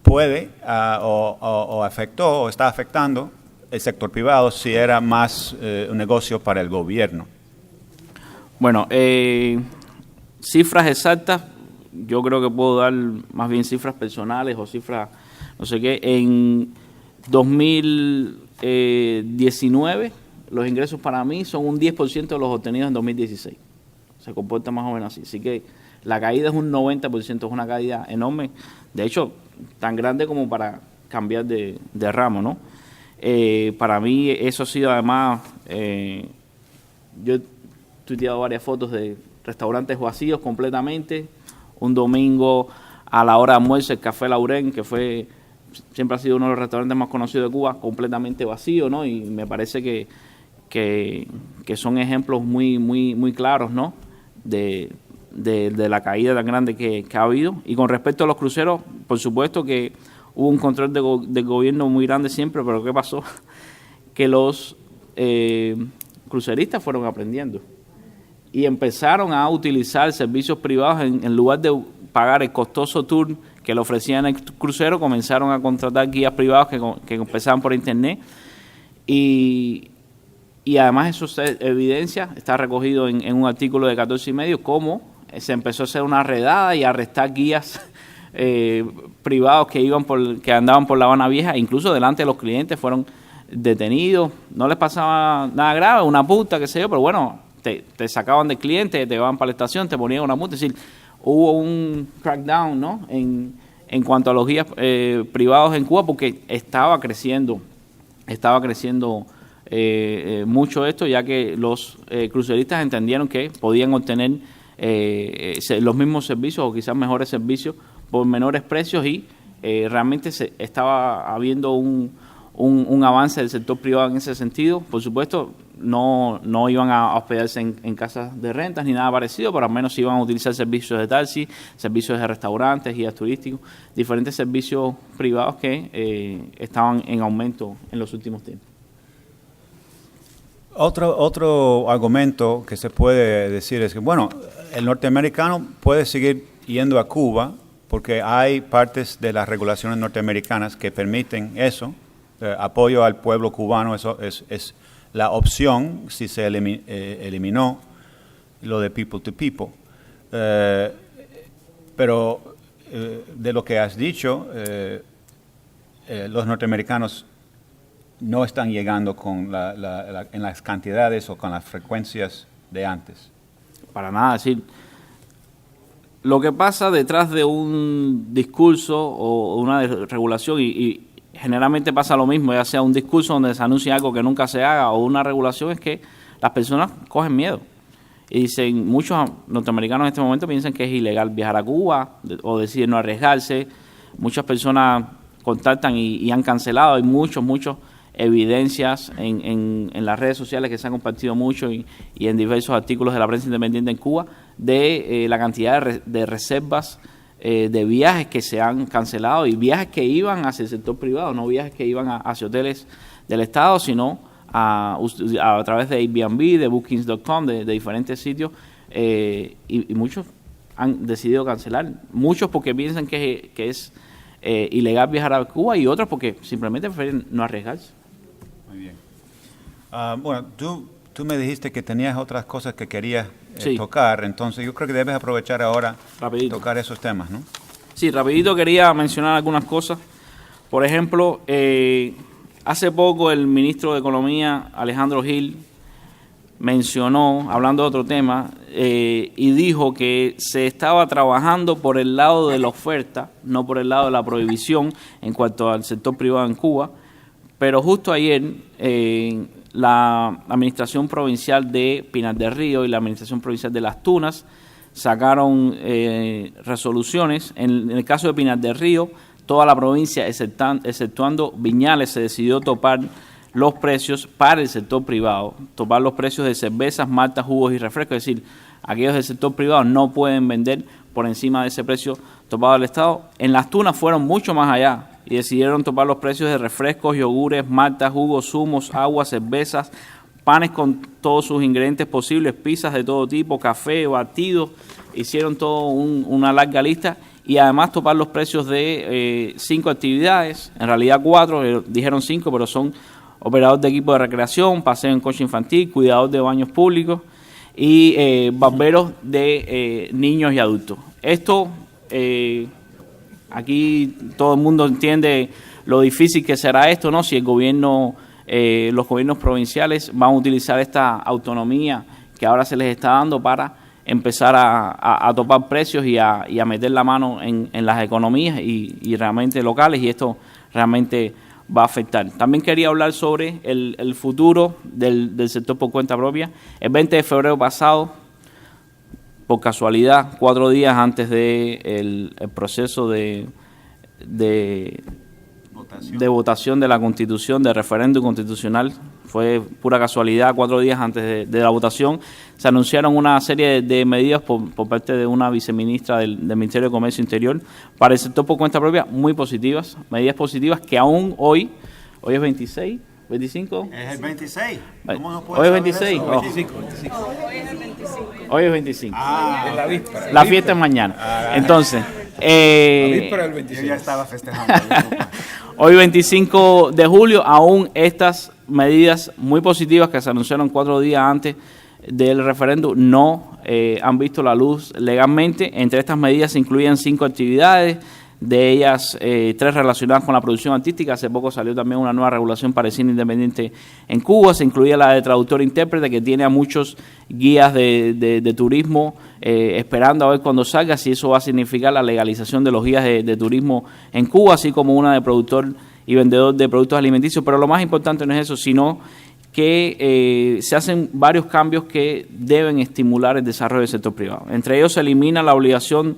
puede o afectó o está afectando el sector privado si era más un negocio para el gobierno? Bueno, cifras exactas, yo creo que puedo dar más bien cifras personales o cifras, no sé qué. En 2019, los ingresos para mí son un 10% de los obtenidos en 2016. Se comporta más o menos así. Así que la caída es un 90%, es una caída enorme. De hecho, tan grande como para cambiar de ramo, ¿no? Para mí eso ha sido además, yo he tuiteado varias fotos de restaurantes vacíos completamente. Un domingo a la hora de almuerzo, el Café Lauren, que siempre ha sido uno de los restaurantes más conocidos de Cuba, completamente vacío, ¿no? Y me parece que son ejemplos muy claros, ¿no? De la caída tan grande que ha habido. Y con respecto a los cruceros, por supuesto que hubo un control del gobierno muy grande siempre, pero ¿qué pasó? Que los cruceristas fueron aprendiendo y empezaron a utilizar servicios privados en lugar de pagar el costoso tour que le ofrecían el crucero. Comenzaron a contratar guías privados que empezaban por internet y además eso se evidencia, está recogido en un artículo de 14 y medio, cómo se empezó a hacer una redada y a arrestar guías privados que andaban por La Habana Vieja, incluso delante de los clientes fueron detenidos. No les pasaba nada grave, una puta, qué sé yo, pero bueno, te sacaban del cliente, te llevaban para la estación, te ponían una multa. Es decir, hubo un crackdown, ¿no? en cuanto a los guías privados en Cuba, porque estaba creciendo mucho esto, ya que los cruceristas entendieron que podían obtener los mismos servicios o quizás mejores servicios por menores precios y realmente estaba habiendo un avance del sector privado en ese sentido. Por supuesto, no iban a hospedarse en casas de rentas ni nada parecido, pero al menos iban a utilizar servicios de taxi, servicios de restaurantes, guías turísticos, diferentes servicios privados que estaban en aumento en los últimos tiempos. Otro argumento que se puede decir es que, bueno, el norteamericano puede seguir yendo a Cuba porque hay partes de las regulaciones norteamericanas que permiten eso. Apoyo al pueblo cubano, eso es la opción si se eliminó lo de people to people. Pero de lo que has dicho, los norteamericanos no están llegando en las cantidades o con las frecuencias de antes. Para nada, es decir, lo que pasa detrás de un discurso o una regulación, y generalmente pasa lo mismo, ya sea un discurso donde se anuncia algo que nunca se haga o una regulación, es que las personas cogen miedo. Y dicen, muchos norteamericanos en este momento piensan que es ilegal viajar a Cuba o deciden no arriesgarse. Muchas personas contactan y han cancelado. Hay muchas evidencias en las redes sociales que se han compartido mucho y en diversos artículos de la prensa independiente en Cuba de la cantidad de reservas de viajes que se han cancelado y viajes que iban hacia el sector privado, no viajes que iban hacia hoteles del Estado, sino a través de Airbnb, de Bookings.com, de diferentes sitios, y muchos han decidido cancelar. Muchos porque piensan que es ilegal viajar a Cuba y otros porque simplemente prefieren no arriesgarse. Muy bien. Bueno, tú me dijiste que tenías otras cosas que querías Sí. tocar, entonces yo creo que debes aprovechar ahora Rapidito. tocar esos temas, ¿no? Sí, rapidito quería mencionar algunas cosas. Por ejemplo, hace poco el ministro de Economía, Alejandro Gil, mencionó, hablando de otro tema, y dijo que se estaba trabajando por el lado de la oferta, no por el lado de la prohibición en cuanto al sector privado en Cuba. Pero justo ayer la Administración Provincial de Pinar del Río y la Administración Provincial de Las Tunas sacaron resoluciones. En el caso de Pinar del Río, toda la provincia, exceptuando Viñales, se decidió topar los precios para el sector privado, topar los precios de cervezas, maltas, jugos y refrescos, es decir, aquellos del sector privado no pueden vender por encima de ese precio topado del Estado. En Las Tunas fueron mucho más allá y decidieron topar los precios de refrescos, yogures, maltas, jugos, zumos, aguas, cervezas, panes con todos sus ingredientes posibles, pizzas de todo tipo, café, batidos, hicieron todo una larga lista y además topar los precios de 5 actividades, en realidad 4, dijeron 5, pero son operador de equipo de recreación, paseo en coche infantil, cuidador de baños públicos y barberos de niños y adultos. Esto, aquí todo el mundo entiende lo difícil que será esto, ¿no? Si el gobierno, los gobiernos provinciales van a utilizar esta autonomía que ahora se les está dando para empezar a topar precios y a meter la mano en las economías y realmente locales, y esto realmente va a afectar. También quería hablar sobre el futuro del sector por cuenta propia. El 20 de febrero pasado, por casualidad, 4 días antes del proceso de votación de la Constitución, de referéndum constitucional, fue pura casualidad, 4 días antes de la votación, se anunciaron una serie de medidas por parte de una viceministra del Ministerio de Comercio Interior para el sector por cuenta propia, muy positivas, medidas positivas que aún hoy es 26, 25. Es el 26. ¿Cómo no puede hoy es 26. Oh. 25. Hoy es 25. Es la víspera. La fiesta es mañana. Entonces, la víspera del 26. Yo ya estaba festejando. Hoy 25 de julio, aún estas medidas muy positivas que se anunciaron 4 días antes del referéndum no han visto la luz legalmente. Entre estas medidas se incluían 5 actividades, de ellas 3 relacionadas con la producción artística. Hace poco salió también una nueva regulación para el cine independiente en Cuba. Se incluía la de traductor-intérprete, que tiene a muchos guías de turismo esperando a ver cuando salga si eso va a significar la legalización de los guías de turismo en Cuba, así como una de productor y vendedor de productos alimenticios. Pero lo más importante no es eso, sino que se hacen varios cambios que deben estimular el desarrollo del sector privado. Entre ellos se elimina la obligación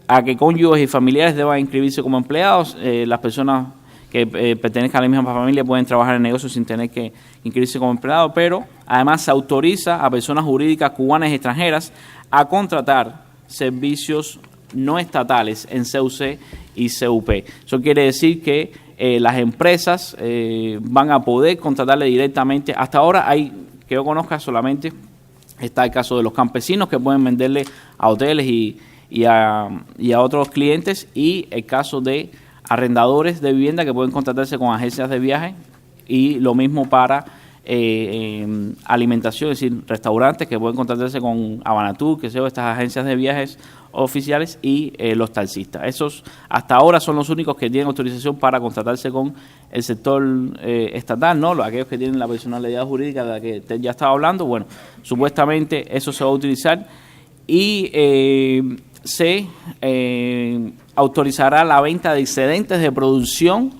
a que cónyuges y familiares deban inscribirse como empleados. Las personas que pertenezcan a la misma familia pueden trabajar en negocios sin tener que inscribirse como empleados, pero además se autoriza a personas jurídicas cubanas y extranjeras a contratar servicios no estatales en CUC y CUP. Eso quiere decir que las empresas van a poder contratarle directamente. Hasta ahora hay, que yo conozca solamente, está el caso de los campesinos que pueden venderle a hoteles y a otros clientes, y el caso de arrendadores de vivienda que pueden contratarse con agencias de viaje, y lo mismo para alimentación, es decir, restaurantes que pueden contratarse con Havana Tour, que sea, estas agencias de viajes oficiales, y los taxistas. Esos hasta ahora son los únicos que tienen autorización para contratarse con el sector estatal, ¿no? Aquellos que tienen la personalidad jurídica de la que ya estaba hablando. Bueno, supuestamente eso se va a utilizar y se autorizará la venta de excedentes de producción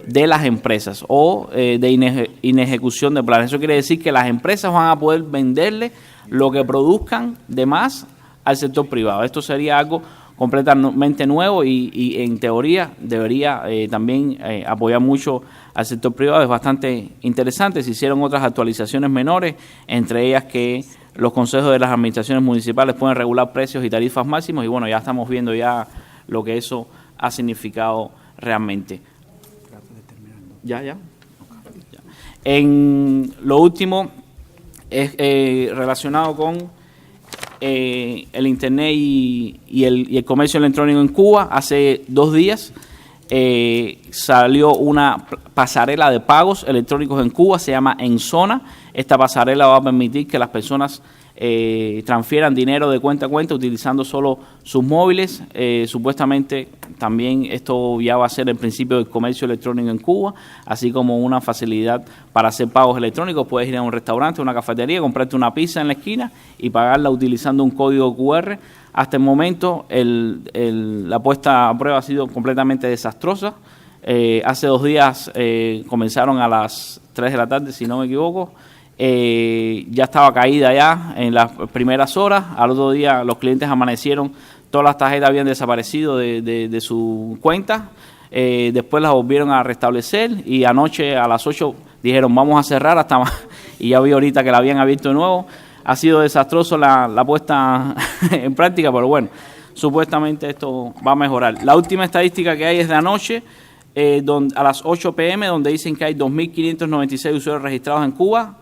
de las empresas o de inejecución de planes. Eso quiere decir que las empresas van a poder venderle lo que produzcan de más al sector privado. Esto sería algo completamente nuevo y en teoría debería también apoyar mucho al sector privado. Es bastante interesante. Se hicieron otras actualizaciones menores, entre ellas que los consejos de las administraciones municipales pueden regular precios y tarifas máximos, y bueno, ya estamos viendo ya lo que eso ha significado realmente. Ya. En lo último es relacionado con el Internet y el comercio electrónico en Cuba. Hace 2 días salió una pasarela de pagos electrónicos en Cuba, se llama En Zona. Esta pasarela va a permitir que las personas transfieran dinero de cuenta a cuenta utilizando solo sus móviles. Supuestamente también esto ya va a ser el principio del comercio electrónico en Cuba, así como una facilidad para hacer pagos electrónicos. Puedes ir a un restaurante, una cafetería, comprarte una pizza en la esquina y pagarla utilizando un código QR. Hasta el momento la puesta a prueba ha sido completamente desastrosa. Hace 2 días comenzaron a las 3 de la tarde, si no me equivoco. Ya estaba caída ya en las primeras horas. Al otro día los clientes amanecieron, todas las tarjetas habían desaparecido de su cuenta. Después las volvieron a restablecer y anoche a las 8 dijeron vamos a cerrar hasta más, y ya vi ahorita que la habían abierto de nuevo. Ha sido desastroso la puesta en práctica, pero bueno, supuestamente esto va a mejorar. La última estadística que hay es de anoche, a las 8 p.m., donde dicen que hay 2.596 usuarios registrados en Cuba,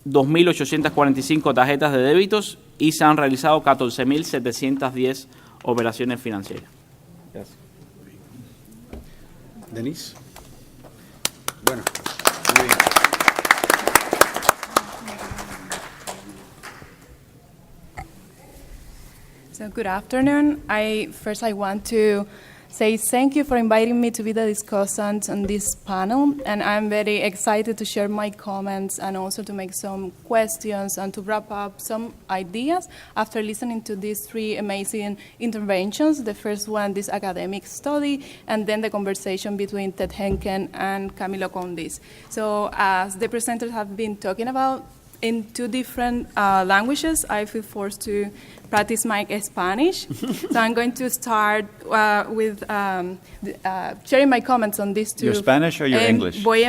2.845 tarjetas de débitos y se han realizado 14.710 operaciones financieras. Gracias. Denise. Bueno, muy bien. So good afternoon. I want to say thank you for inviting me to be the discussant on this panel, and I'm very excited to share my comments and also to make some questions and to wrap up some ideas after listening to these 3 amazing interventions. The first one, this academic study, and then the conversation between Ted Henken and Camilo Condis. So as the presenters have been talking about, in 2 different languages, I feel forced to practice my Spanish. So I'm going to start with sharing my comments on these 2. Your Spanish or your English? Voy a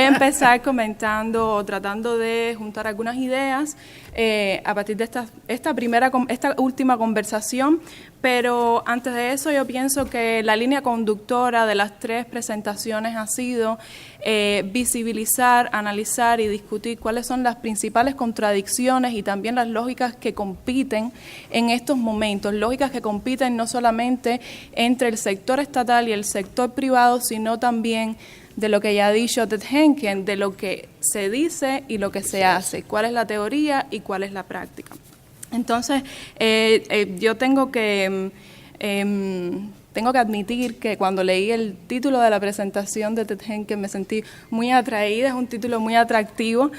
empezar comentando o tratando de juntar algunas ideas a partir de esta última conversación, pero antes de eso yo pienso que la línea conductora de las 3 presentaciones ha sido visibilizar, analizar y discutir cuáles son las principales contradicciones y también las lógicas que compiten en estos momentos, lógicas que compiten no solamente entre el sector estatal y el sector privado, sino también de lo que ya ha dicho Ted Henken, de lo que se dice y lo que se hace, cuál es la teoría y cuál es la práctica. Entonces, yo tengo que admitir que cuando leí el título de la presentación de Ted Henken me sentí muy atraída. Es un título muy atractivo,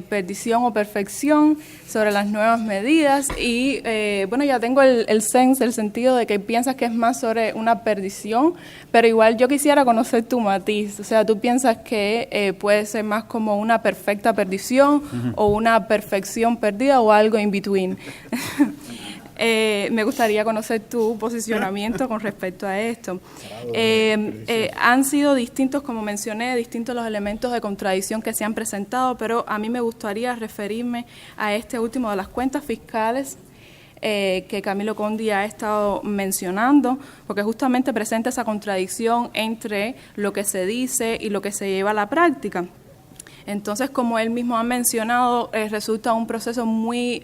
Perdición o Perfección, sobre las nuevas medidas. Y bueno, ya tengo el sentido de que piensas que es más sobre una perdición, pero igual yo quisiera conocer tu matiz. O sea, tú piensas que puede ser más como una perfecta perdición o una perfección perdida o algo in between. Me gustaría conocer tu posicionamiento con respecto a esto. Han sido distintos, como mencioné, distintos los elementos de contradicción que se han presentado, pero a mí me gustaría referirme a este último de las cuentas fiscales que Camilo Condis ha estado mencionando, porque justamente presenta esa contradicción entre lo que se dice y lo que se lleva a la práctica. Entonces, como él mismo ha mencionado, resulta un proceso muy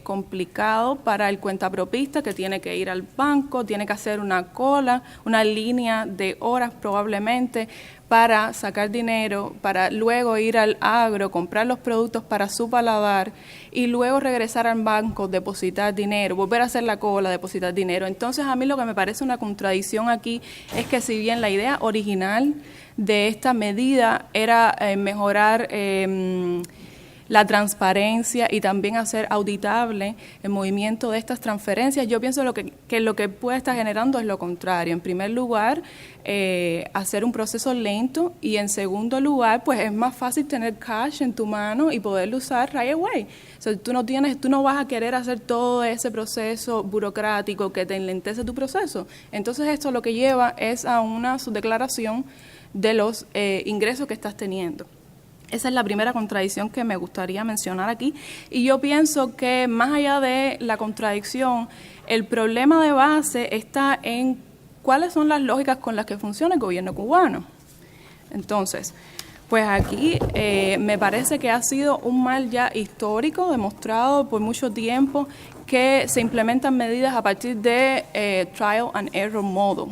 complicado para el cuentapropista, que tiene que ir al banco, tiene que hacer una cola, una línea de horas probablemente para sacar dinero, para luego ir al agro, comprar los productos para su paladar y luego regresar al banco, depositar dinero, volver a hacer la cola, depositar dinero. Entonces, a mí lo que me parece una contradicción aquí es que si bien la idea original de esta medida era mejorar la transparencia y también hacer auditable el movimiento de estas transferencias. Yo pienso que lo que puede estar generando es lo contrario. En primer lugar, hacer un proceso lento, y en segundo lugar, pues es más fácil tener cash en tu mano y poderlo usar right away. O sea, tú no vas a querer hacer todo ese proceso burocrático que te enlentece tu proceso. Entonces esto lo que lleva es a una subdeclaración de los ingresos que estás teniendo. Esa es la primera contradicción que me gustaría mencionar aquí. Y yo pienso que más allá de la contradicción, el problema de base está en cuáles son las lógicas con las que funciona el gobierno cubano. Entonces, pues aquí me parece que ha sido un mal ya histórico, demostrado por mucho tiempo, que se implementan medidas a partir de trial and error model.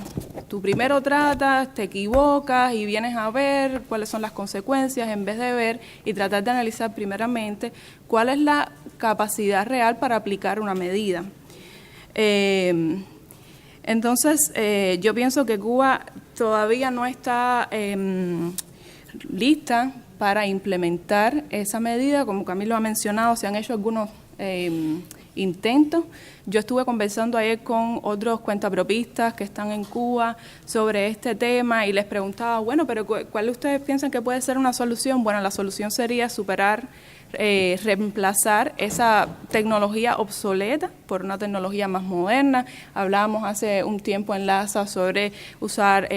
Tú primero tratas, te equivocas y vienes a ver cuáles son las consecuencias, en vez de ver y tratar de analizar primeramente cuál es la capacidad real para aplicar una medida. Entonces, yo pienso que Cuba todavía no está lista para implementar esa medida. Como Camilo ha mencionado, se han hecho algunos intentos. Yo estuve conversando ayer con otros cuentapropistas que están en Cuba sobre este tema y les preguntaba, bueno, pero ¿cuál ustedes piensan que puede ser una solución? Bueno, la solución sería reemplazar esa tecnología obsoleta por una tecnología más moderna. Hablábamos hace un tiempo en LASA sobre usar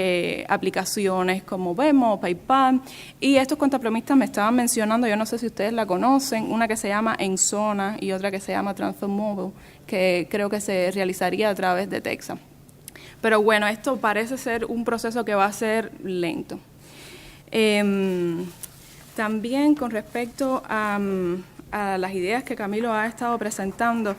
aplicaciones como Vemo, PayPal, y estos cuentapropistas me estaban mencionando, yo no sé si ustedes la conocen, una que se llama En Zona y otra que se llama Transfer Mobile, que creo que se realizaría a través de Texas. Pero bueno, esto parece ser un proceso que va a ser lento. También con respecto a las ideas que Camilo ha estado presentando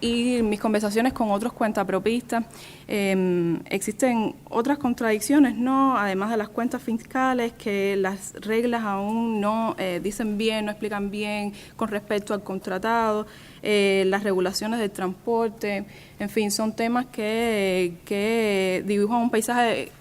y mis conversaciones con otros cuentapropistas, existen otras contradicciones, ¿no? Además de las cuentas fiscales, que las reglas aún no dicen bien, no explican bien con respecto al contratado, las regulaciones del transporte, en fin, son temas que dibujan un paisaje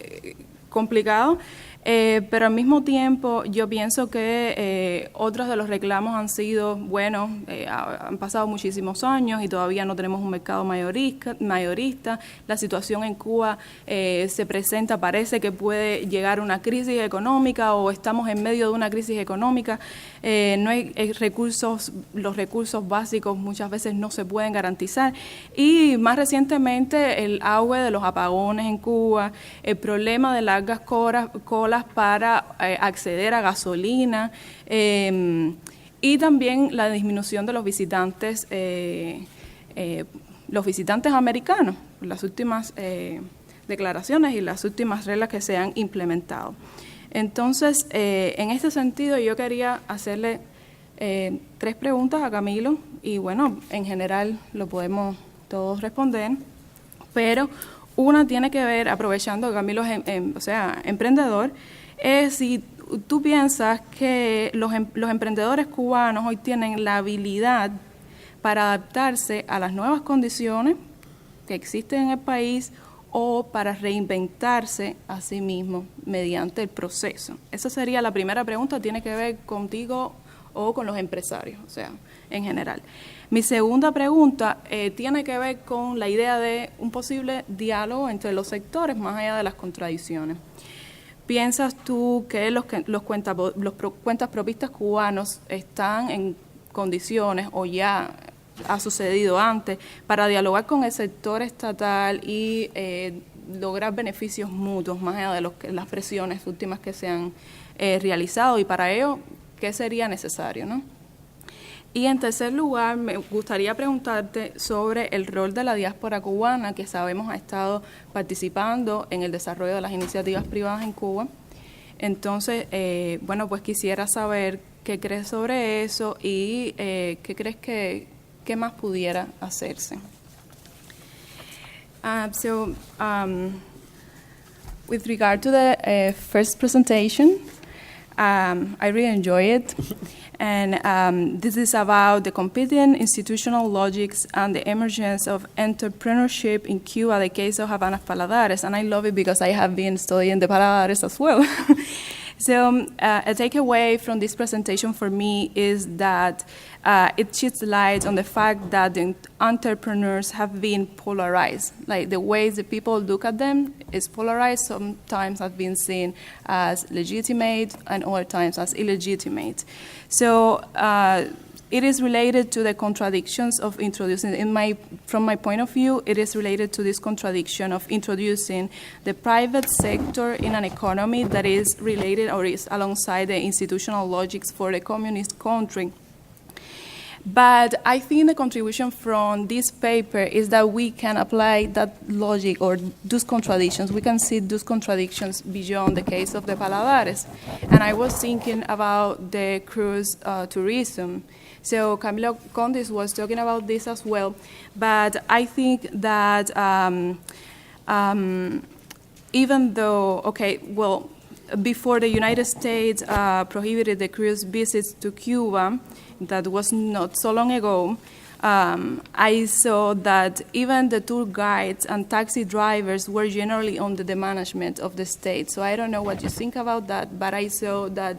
complicado. Pero al mismo tiempo yo pienso que otros de los reclamos han sido, bueno, han pasado muchísimos años y todavía no tenemos un mercado mayorista. La situación en Cuba se presenta, parece que puede llegar a una crisis económica o estamos en medio de una crisis económica. No hay recursos, los recursos básicos muchas veces no se pueden garantizar. Y más recientemente el auge de los apagones en Cuba, el problema de largas colas para acceder a gasolina y también la disminución de los visitantes americanos, las últimas declaraciones y las últimas reglas que se han implementado. Entonces, en este sentido, yo quería hacerle 3 preguntas a Camilo y, bueno, en general lo podemos todos responder, pero una tiene que ver, aprovechando que Camilo es emprendedor, es si tú piensas que los emprendedores cubanos hoy tienen la habilidad para adaptarse a las nuevas condiciones que existen en el país o para reinventarse a sí mismos mediante el proceso. Esa sería la primera pregunta, tiene que ver contigo o con los empresarios, o sea, en general. Mi segunda pregunta tiene que ver con la idea de un posible diálogo entre los sectores más allá de las contradicciones. ¿Piensas tú que los cuentapropistas cubanos están en condiciones, o ya ha sucedido antes, para dialogar con el sector estatal y lograr beneficios mutuos más allá de las presiones últimas que se han realizado? Y para ello, ¿qué sería necesario, no? Y en tercer lugar, me gustaría preguntarte sobre el rol de la diáspora cubana, que sabemos ha estado participando en el desarrollo de las iniciativas privadas en Cuba. Entonces, bueno, pues quisiera saber qué crees sobre eso y qué crees qué más pudiera hacerse. With regard to the first presentation, I really enjoy it. And this is about the competing institutional logics and the emergence of entrepreneurship in Cuba, the case of Havana Paladares. And I love it because I have been studying the Paladares as well. So a takeaway from this presentation for me is that it sheds light on the fact that the entrepreneurs have been polarized. Like the ways the people look at them is polarized. Sometimes have been seen as legitimate and other times as illegitimate. So it is related to the contradictions of introducing, from my point of view, it is related to this contradiction of introducing the private sector in an economy that is related or is alongside the institutional logics for the communist country. But I think the contribution from this paper is that we can apply that logic or those contradictions. We can see those contradictions beyond the case of the Paladares. And I was thinking about the cruise tourism. So Camilo Condis was talking about this as well. But I think that even though, before the United States prohibited the cruise visits to Cuba, that was not so long ago, I saw that even the tour guides and taxi drivers were generally under the management of the state. So I don't know what you think about that, but I saw that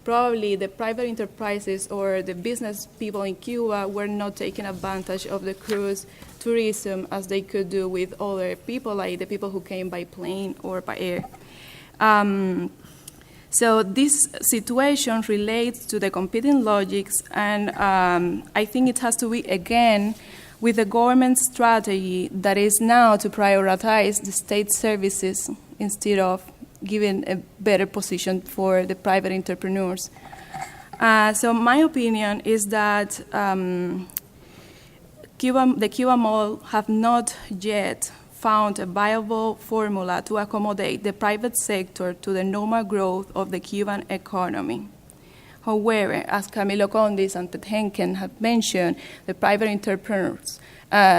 probably the private enterprises or the business people in Cuba were not taking advantage of the cruise tourism as they could do with other people, like the people who came by plane or by air. So this situation relates to the competing logics, and I think it has to be, again, with the government strategy that is now to prioritize the state services instead of giving a better position for the private entrepreneurs. So my opinion is that the Cuban model have not yet found a viable formula to accommodate the private sector to the normal growth of the Cuban economy. However, as Camilo Condis and Henken have mentioned, the private entrepreneurs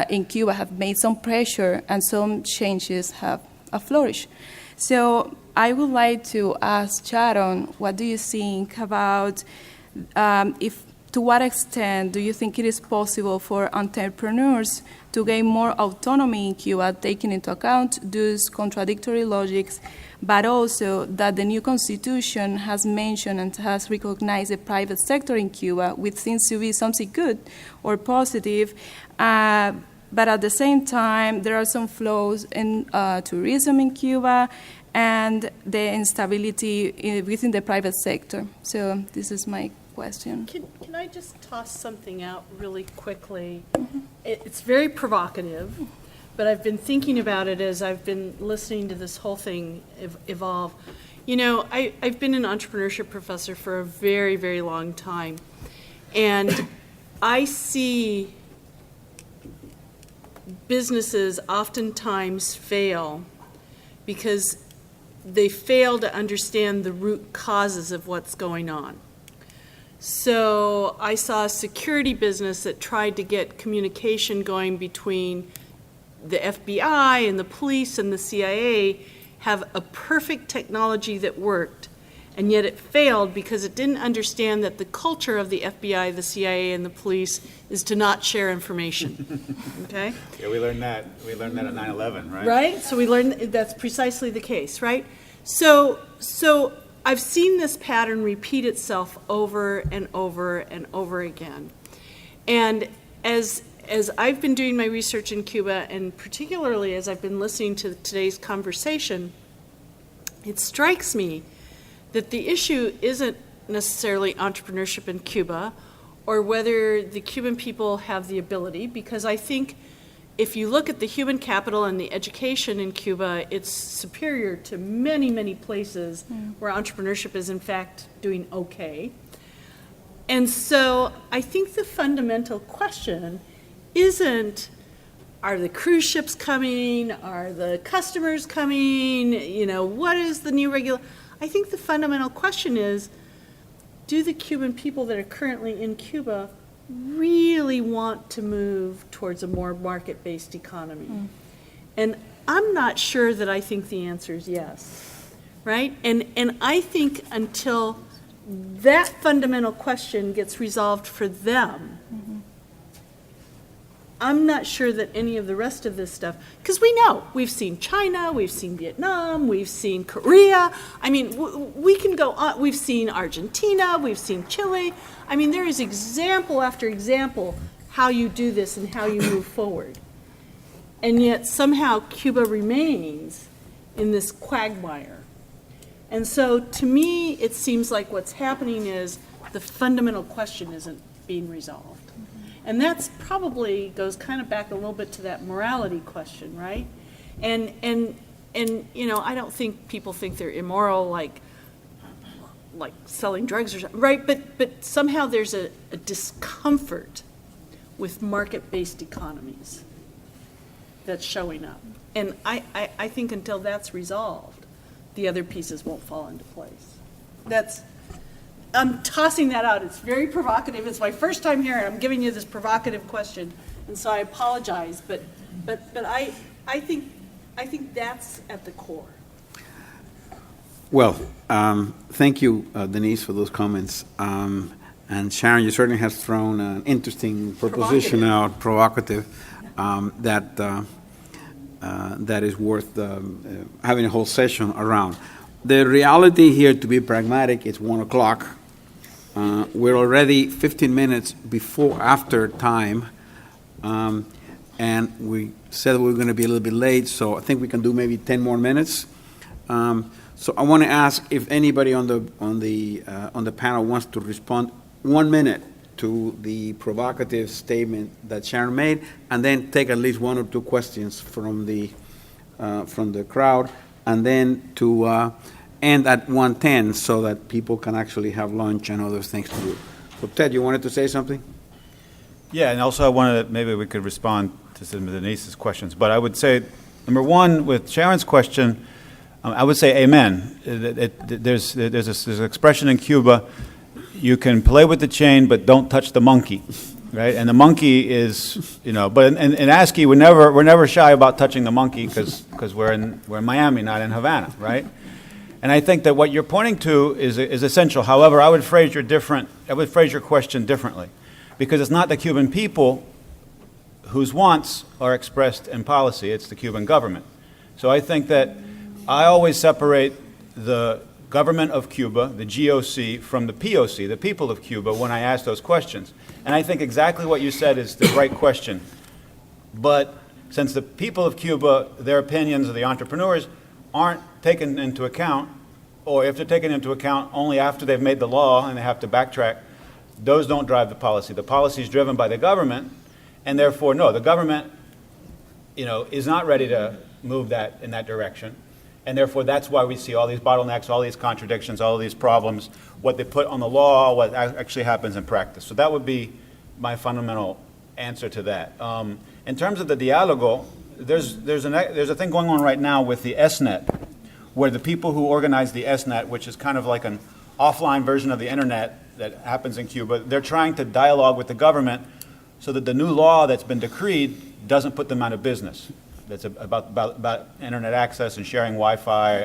in Cuba have made some pressure and some changes have flourished. So I would like to ask Sharon, what do you think about to what extent do you think it is possible for entrepreneurs to gain more autonomy in Cuba, taking into account those contradictory logics, but also that the new constitution has mentioned and has recognized the private sector in Cuba, which seems to be something good or positive, but at the same time, there are some flaws in tourism in Cuba and the instability within the private sector. So this is my question. Can I just toss something out really quickly? Mm-hmm. It's very provocative, but I've been thinking about it as I've been listening to this whole thing evolve. You know, I've been an entrepreneurship professor for a very, very long time, and I see businesses oftentimes fail because they fail to understand the root causes of what's going on. So I saw a security business that tried to get communication going between the FBI and the police and the CIA, have a perfect technology that worked, and yet it failed because it didn't understand that the culture of the FBI, the CIA, and the police is to not share information. Okay? Yeah, we learned that. We learned that at 9/11, right? Right? So we learned that's precisely the case, right? So I've seen this pattern repeat itself over and over and over again. And as I've been doing my research in Cuba, and particularly as I've been listening to today's conversation, it strikes me that the issue isn't necessarily entrepreneurship in Cuba or whether the Cuban people have the ability, because I think if you look at the human capital and the education in Cuba, it's superior to many, many places where entrepreneurship is in fact doing okay. And so I think the fundamental question isn't, are the cruise ships coming? Are the customers coming? You know, what is the new I think the fundamental question is, do the Cuban people that are currently in Cuba really want to move towards a more market-based economy? And I'm not sure that I think the answer is yes, right? And I think until that fundamental question gets resolved for them, I'm not sure that any of the rest of this stuff, because we know, we've seen China, we've seen Vietnam, we've seen Korea. I mean, we can go on. We've seen Argentina, we've seen Chile. I mean, there is example after example how you do this and how you move forward. And yet somehow Cuba remains in this quagmire. And so to me, it seems like what's happening is the fundamental question isn't being resolved. And that's probably goes kind of back a little bit to that morality question, right? And you know, I don't think people think they're immoral like selling drugs or something, right? But somehow there's a discomfort with market-based economies that's showing up. And I think until that's resolved, the other pieces won't fall into place. I'm tossing that out. It's very provocative. It's my first time here, and I'm giving you this provocative question, and so I apologize. But I think that's at the core. Well, thank you, Denise, for those comments. And Sharon, you certainly have thrown an interesting proposition out, provocative, that is worth having a whole session around. The reality here, to be pragmatic, it's 1 o'clock. We're already 15 minutes after time, and we said we were going to be a little bit late, so I think we can do maybe 10 more minutes. So I want to ask if anybody on the panel wants to respond 1 minute to the provocative statement that Sharon made, and then take at least 1 or 2 questions from the crowd, and then to end at 1:10 so that people can actually have lunch and other things to do. So Ted, you wanted to say something? Yeah, and also I wanted, maybe we could respond to some of Denise's questions. But I would say, number one, with Sharon's question, I would say amen. There's an expression in Cuba, you can play with the chain, but don't touch the monkey, right? And the monkey is, you know, but in ASCE, we're never shy about touching the monkey because we're in Miami, not in Havana, right? And I think that what you're pointing to is essential. However, I would phrase your question differently, because it's not the Cuban people whose wants are expressed in policy, it's the Cuban government. So I think that I always separate the government of Cuba, the GOC, from the POC, the people of Cuba, when I ask those questions. And I think exactly what you said is the right question. But since the people of Cuba, their opinions of the entrepreneurs aren't taken into account, or if they're taken into account only after they've made the law and they have to backtrack, those don't drive the policy. The policy is driven by the government, and therefore, no, the government, you know, is not ready to move that in that direction. And therefore, that's why we see all these bottlenecks, all these contradictions, all of these problems, what they put on the law, what actually happens in practice. So that would be my fundamental answer to that. In terms of the dialogo, there's a thing going on right now with the ESNet, where the people who organize the ESNet, which is kind of like an offline version of the internet that happens in Cuba, they're trying to dialogue with the government so that the new law that's been decreed doesn't put them out of business. That's about internet access and sharing Wi-Fi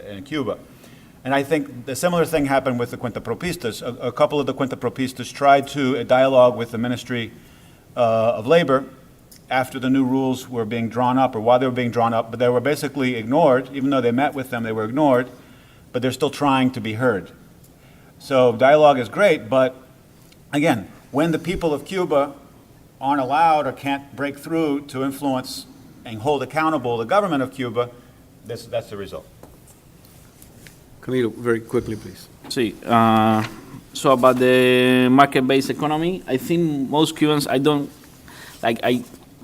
in Cuba. And I think the similar thing happened with the Cuentapropistas. A couple of the Cuentapropistas tried to dialogue with the Ministry of Labor after the new rules were being drawn up, or while they were being drawn up, but they were basically ignored. Even though they met with them, they were ignored, but they're still trying to be heard. So dialogue is great, but again, when the people of Cuba aren't allowed or can't break through to influence and hold accountable the government of Cuba, that's the result. Camilo, very quickly, please. Sí. So about the market-based economy, I think most Cubans, I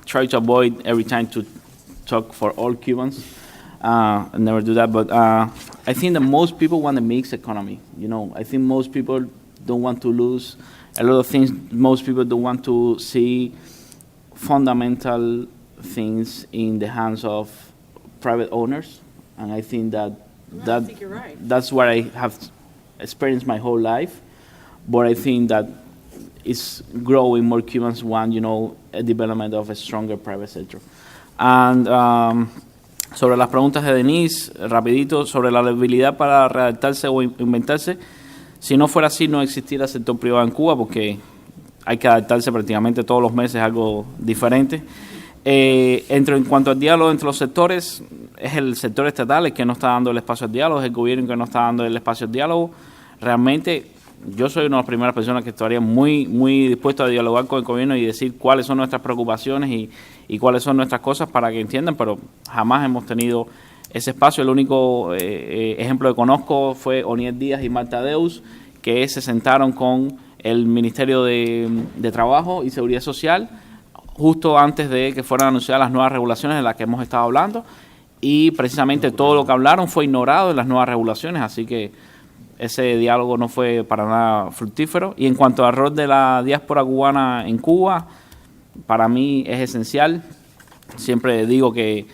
try to avoid every time to talk for all Cubans. I never do that, but I think that most people want a mixed economy. You know, I think most people don't want to lose a lot of things. Most people don't want to see fundamental things in the hands of private owners, and I think that I think you're right. That's what I have experienced my whole life. But I think that it's growing. More Cubans want, you know, a development of a stronger private sector. And sobre las preguntas de Denise, rapidito, sobre la habilidad para readaptarse o inventarse. Si no fuera así, no existiera sector privado en Cuba, porque hay que adaptarse prácticamente todos los meses a algo diferente. En cuanto al diálogo entre los sectores, es el sector estatal el que no está dando el espacio al diálogo, es el gobierno que no está dando el espacio al diálogo. Realmente, yo soy una de las primeras personas que estaría muy dispuesto a dialogar con el gobierno y decir cuáles son nuestras preocupaciones y cuáles son nuestras cosas para que entiendan, pero jamás hemos tenido ese espacio. El único ejemplo que conozco fue Oniel Díaz y Marta Deus, que se sentaron con el Ministerio de Trabajo y Seguridad Social justo antes de que fueran anunciadas las nuevas regulaciones de las que hemos estado hablando, y precisamente todo lo que hablaron fue ignorado en las nuevas regulaciones, así que ese diálogo no fue para nada fructífero. Y en cuanto al rol de la diáspora cubana en Cuba, para mí es esencial. Siempre digo que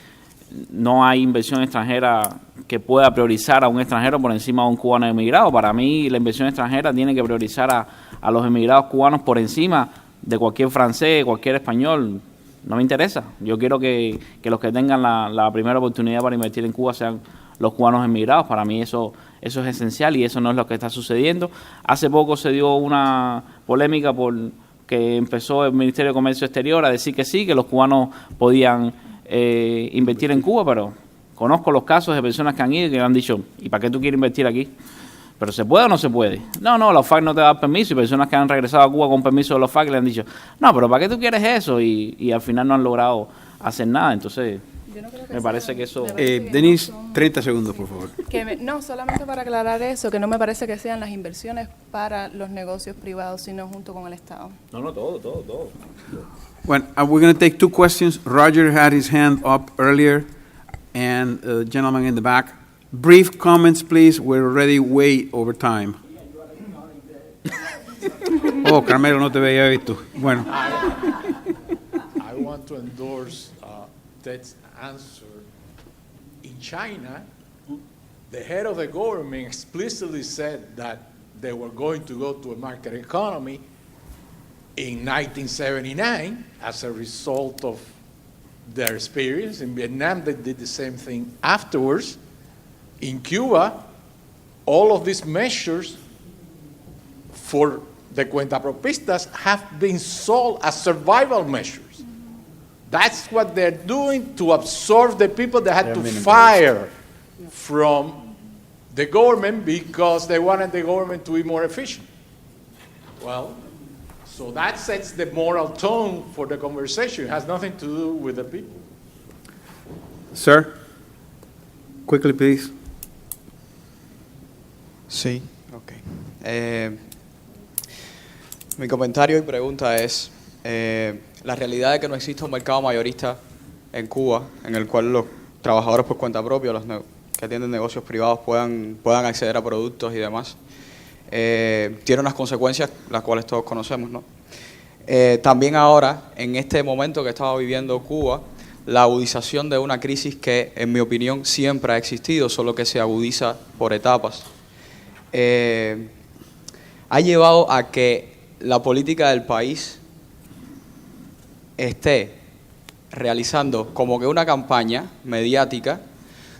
no hay inversión extranjera que pueda priorizar a un extranjero por encima de un cubano emigrado. Para mí la inversión extranjera tiene que priorizar a los emigrados cubanos por encima de cualquier francés, cualquier español. No me interesa. Yo quiero que los que tengan la primera oportunidad para invertir en Cuba sean los cubanos emigrados. Para mí eso es esencial y eso no es lo que está sucediendo. Hace poco se dio una polémica que empezó el Ministerio de Comercio Exterior a decir que sí, que los cubanos podían invertir en Cuba, pero conozco los casos de personas que han ido y que han dicho, ¿y para qué tú quieres invertir aquí? ¿Pero se puede o no se puede? No, la OFAC no te da permiso, y personas que han regresado a Cuba con permiso de la OFAC le han dicho, no, pero ¿para qué tú quieres eso? Y al final no han logrado hacer nada, entonces me parece que eso... Denise, 30 segundos, por favor. No, solamente para aclarar eso, que no me parece que sean las inversiones para los negocios privados, sino junto con el Estado. No, todo. Well, we're going to take two questions. Roger had his hand up earlier, and the gentleman in the back. Brief comments, please. We're already way over time. Oh, Carmelo, no te veía visto. Bueno. I want to endorse Ted's answer. In China, the head of the government explicitly said that they were going to go to a market economy in 1979 as a result of their experience. In Vietnam, they did the same thing afterwards. In Cuba, all of these measures for the Cuentapropistas have been sold as survival measures. That's what they're doing to absorb the people that had to fire from the government because they wanted the government to be more efficient. Well, so that sets the moral tone for the conversation. It has nothing to do with the people. Sir, quickly, please. Sí, ok. Mi comentario y pregunta es, la realidad de que no existe un mercado mayorista en Cuba, en el cual los trabajadores por cuenta propia, los que atienden negocios privados puedan acceder a productos y demás, tiene unas consecuencias las cuales todos conocemos, ¿no? También ahora, en este momento que estaba viviendo Cuba, la agudización de una crisis que, en mi opinión, siempre ha existido, solo que se agudiza por etapas, ha llevado a que la política del país esté realizando como que una campaña mediática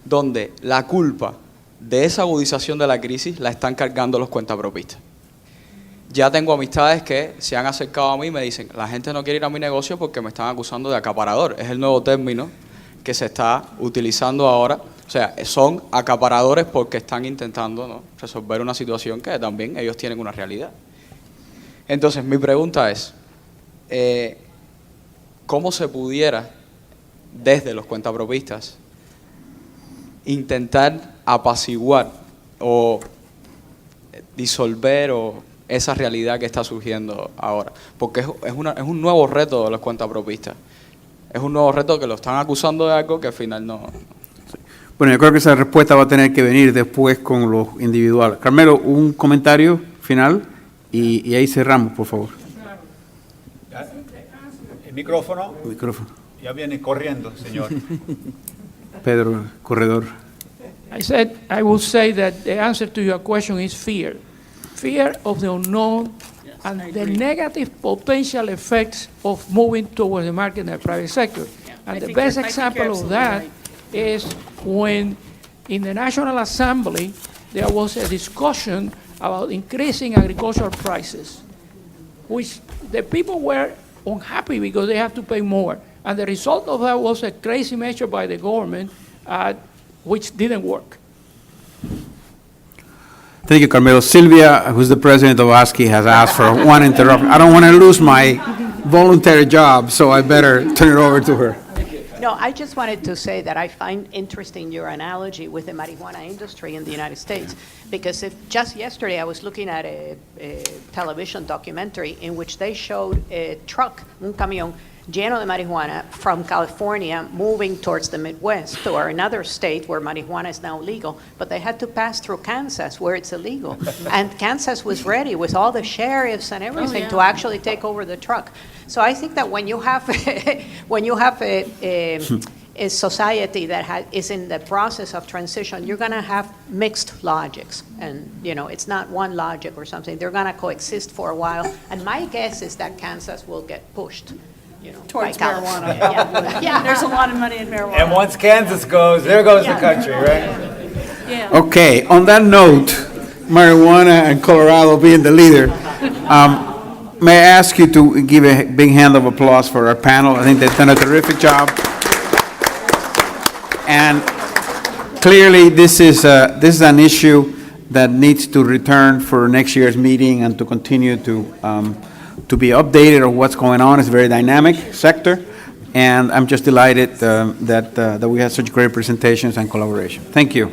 donde la culpa de esa agudización de la crisis la están cargando los cuentapropistas. Ya tengo amistades que se han acercado a mí y me dicen, la gente no quiere ir a mi negocio porque me están acusando de acaparador. Es el nuevo término que se está utilizando ahora. O sea, son acaparadores porque están intentando, ¿no?, resolver una situación que también ellos tienen una realidad. Entonces, mi pregunta es, ¿cómo se pudiera, desde los cuentapropistas, intentar apaciguar o disolver esa realidad que está surgiendo ahora? Porque es un nuevo reto de los cuentapropistas. Es un nuevo reto que lo están acusando de algo que al final no... Bueno, yo creo que esa respuesta va a tener que venir después con los individuales. Carmelo, un comentario final y ahí cerramos, por favor. El micrófono. Ya viene corriendo, señor. Pedro, corredor. I will say that the answer to your question is fear. Fear of the unknown and the negative potential effects of moving towards the market in the private sector. And the best example of that is when in the National Assembly there was a discussion about increasing agricultural prices. which the people were unhappy because they have to pay more. And the result of that was a crazy measure by the government, which didn't work. Thank you, Camilo. Sylvia, who's the president of ASCE, has asked for one interruption. I don't want to lose my voluntary job, so I better turn it over to her. No, I just wanted to say that I find interesting your analogy with the marijuana industry in the United States, because just yesterday I was looking at a television documentary in which they showed a truck, un camión, lleno de marijuana from California moving towards the Midwest or another state where marijuana is now legal, but they had to pass through Kansas where it's illegal. And Kansas was ready with all the sheriffs and everything to actually take over the truck. So I think that when you have a society that is in the process of transition, you're going to have mixed logics, and it's not one logic or something. They're going to coexist for a while, and my guess is that Kansas will get pushed Towards by marijuana. California. Yeah. There's a lot of money in marijuana. And once Kansas goes, there goes the country, right? Yeah. Okay, on that note, marijuana and Colorado being the leader, may I ask you to give a big hand of applause for our panel? I think they've done a terrific job. And clearly, this is an issue that needs to return for next year's meeting and to continue to be updated on what's going on. It's a very dynamic sector, and I'm just delighted that we had such great presentations and collaboration. Thank you.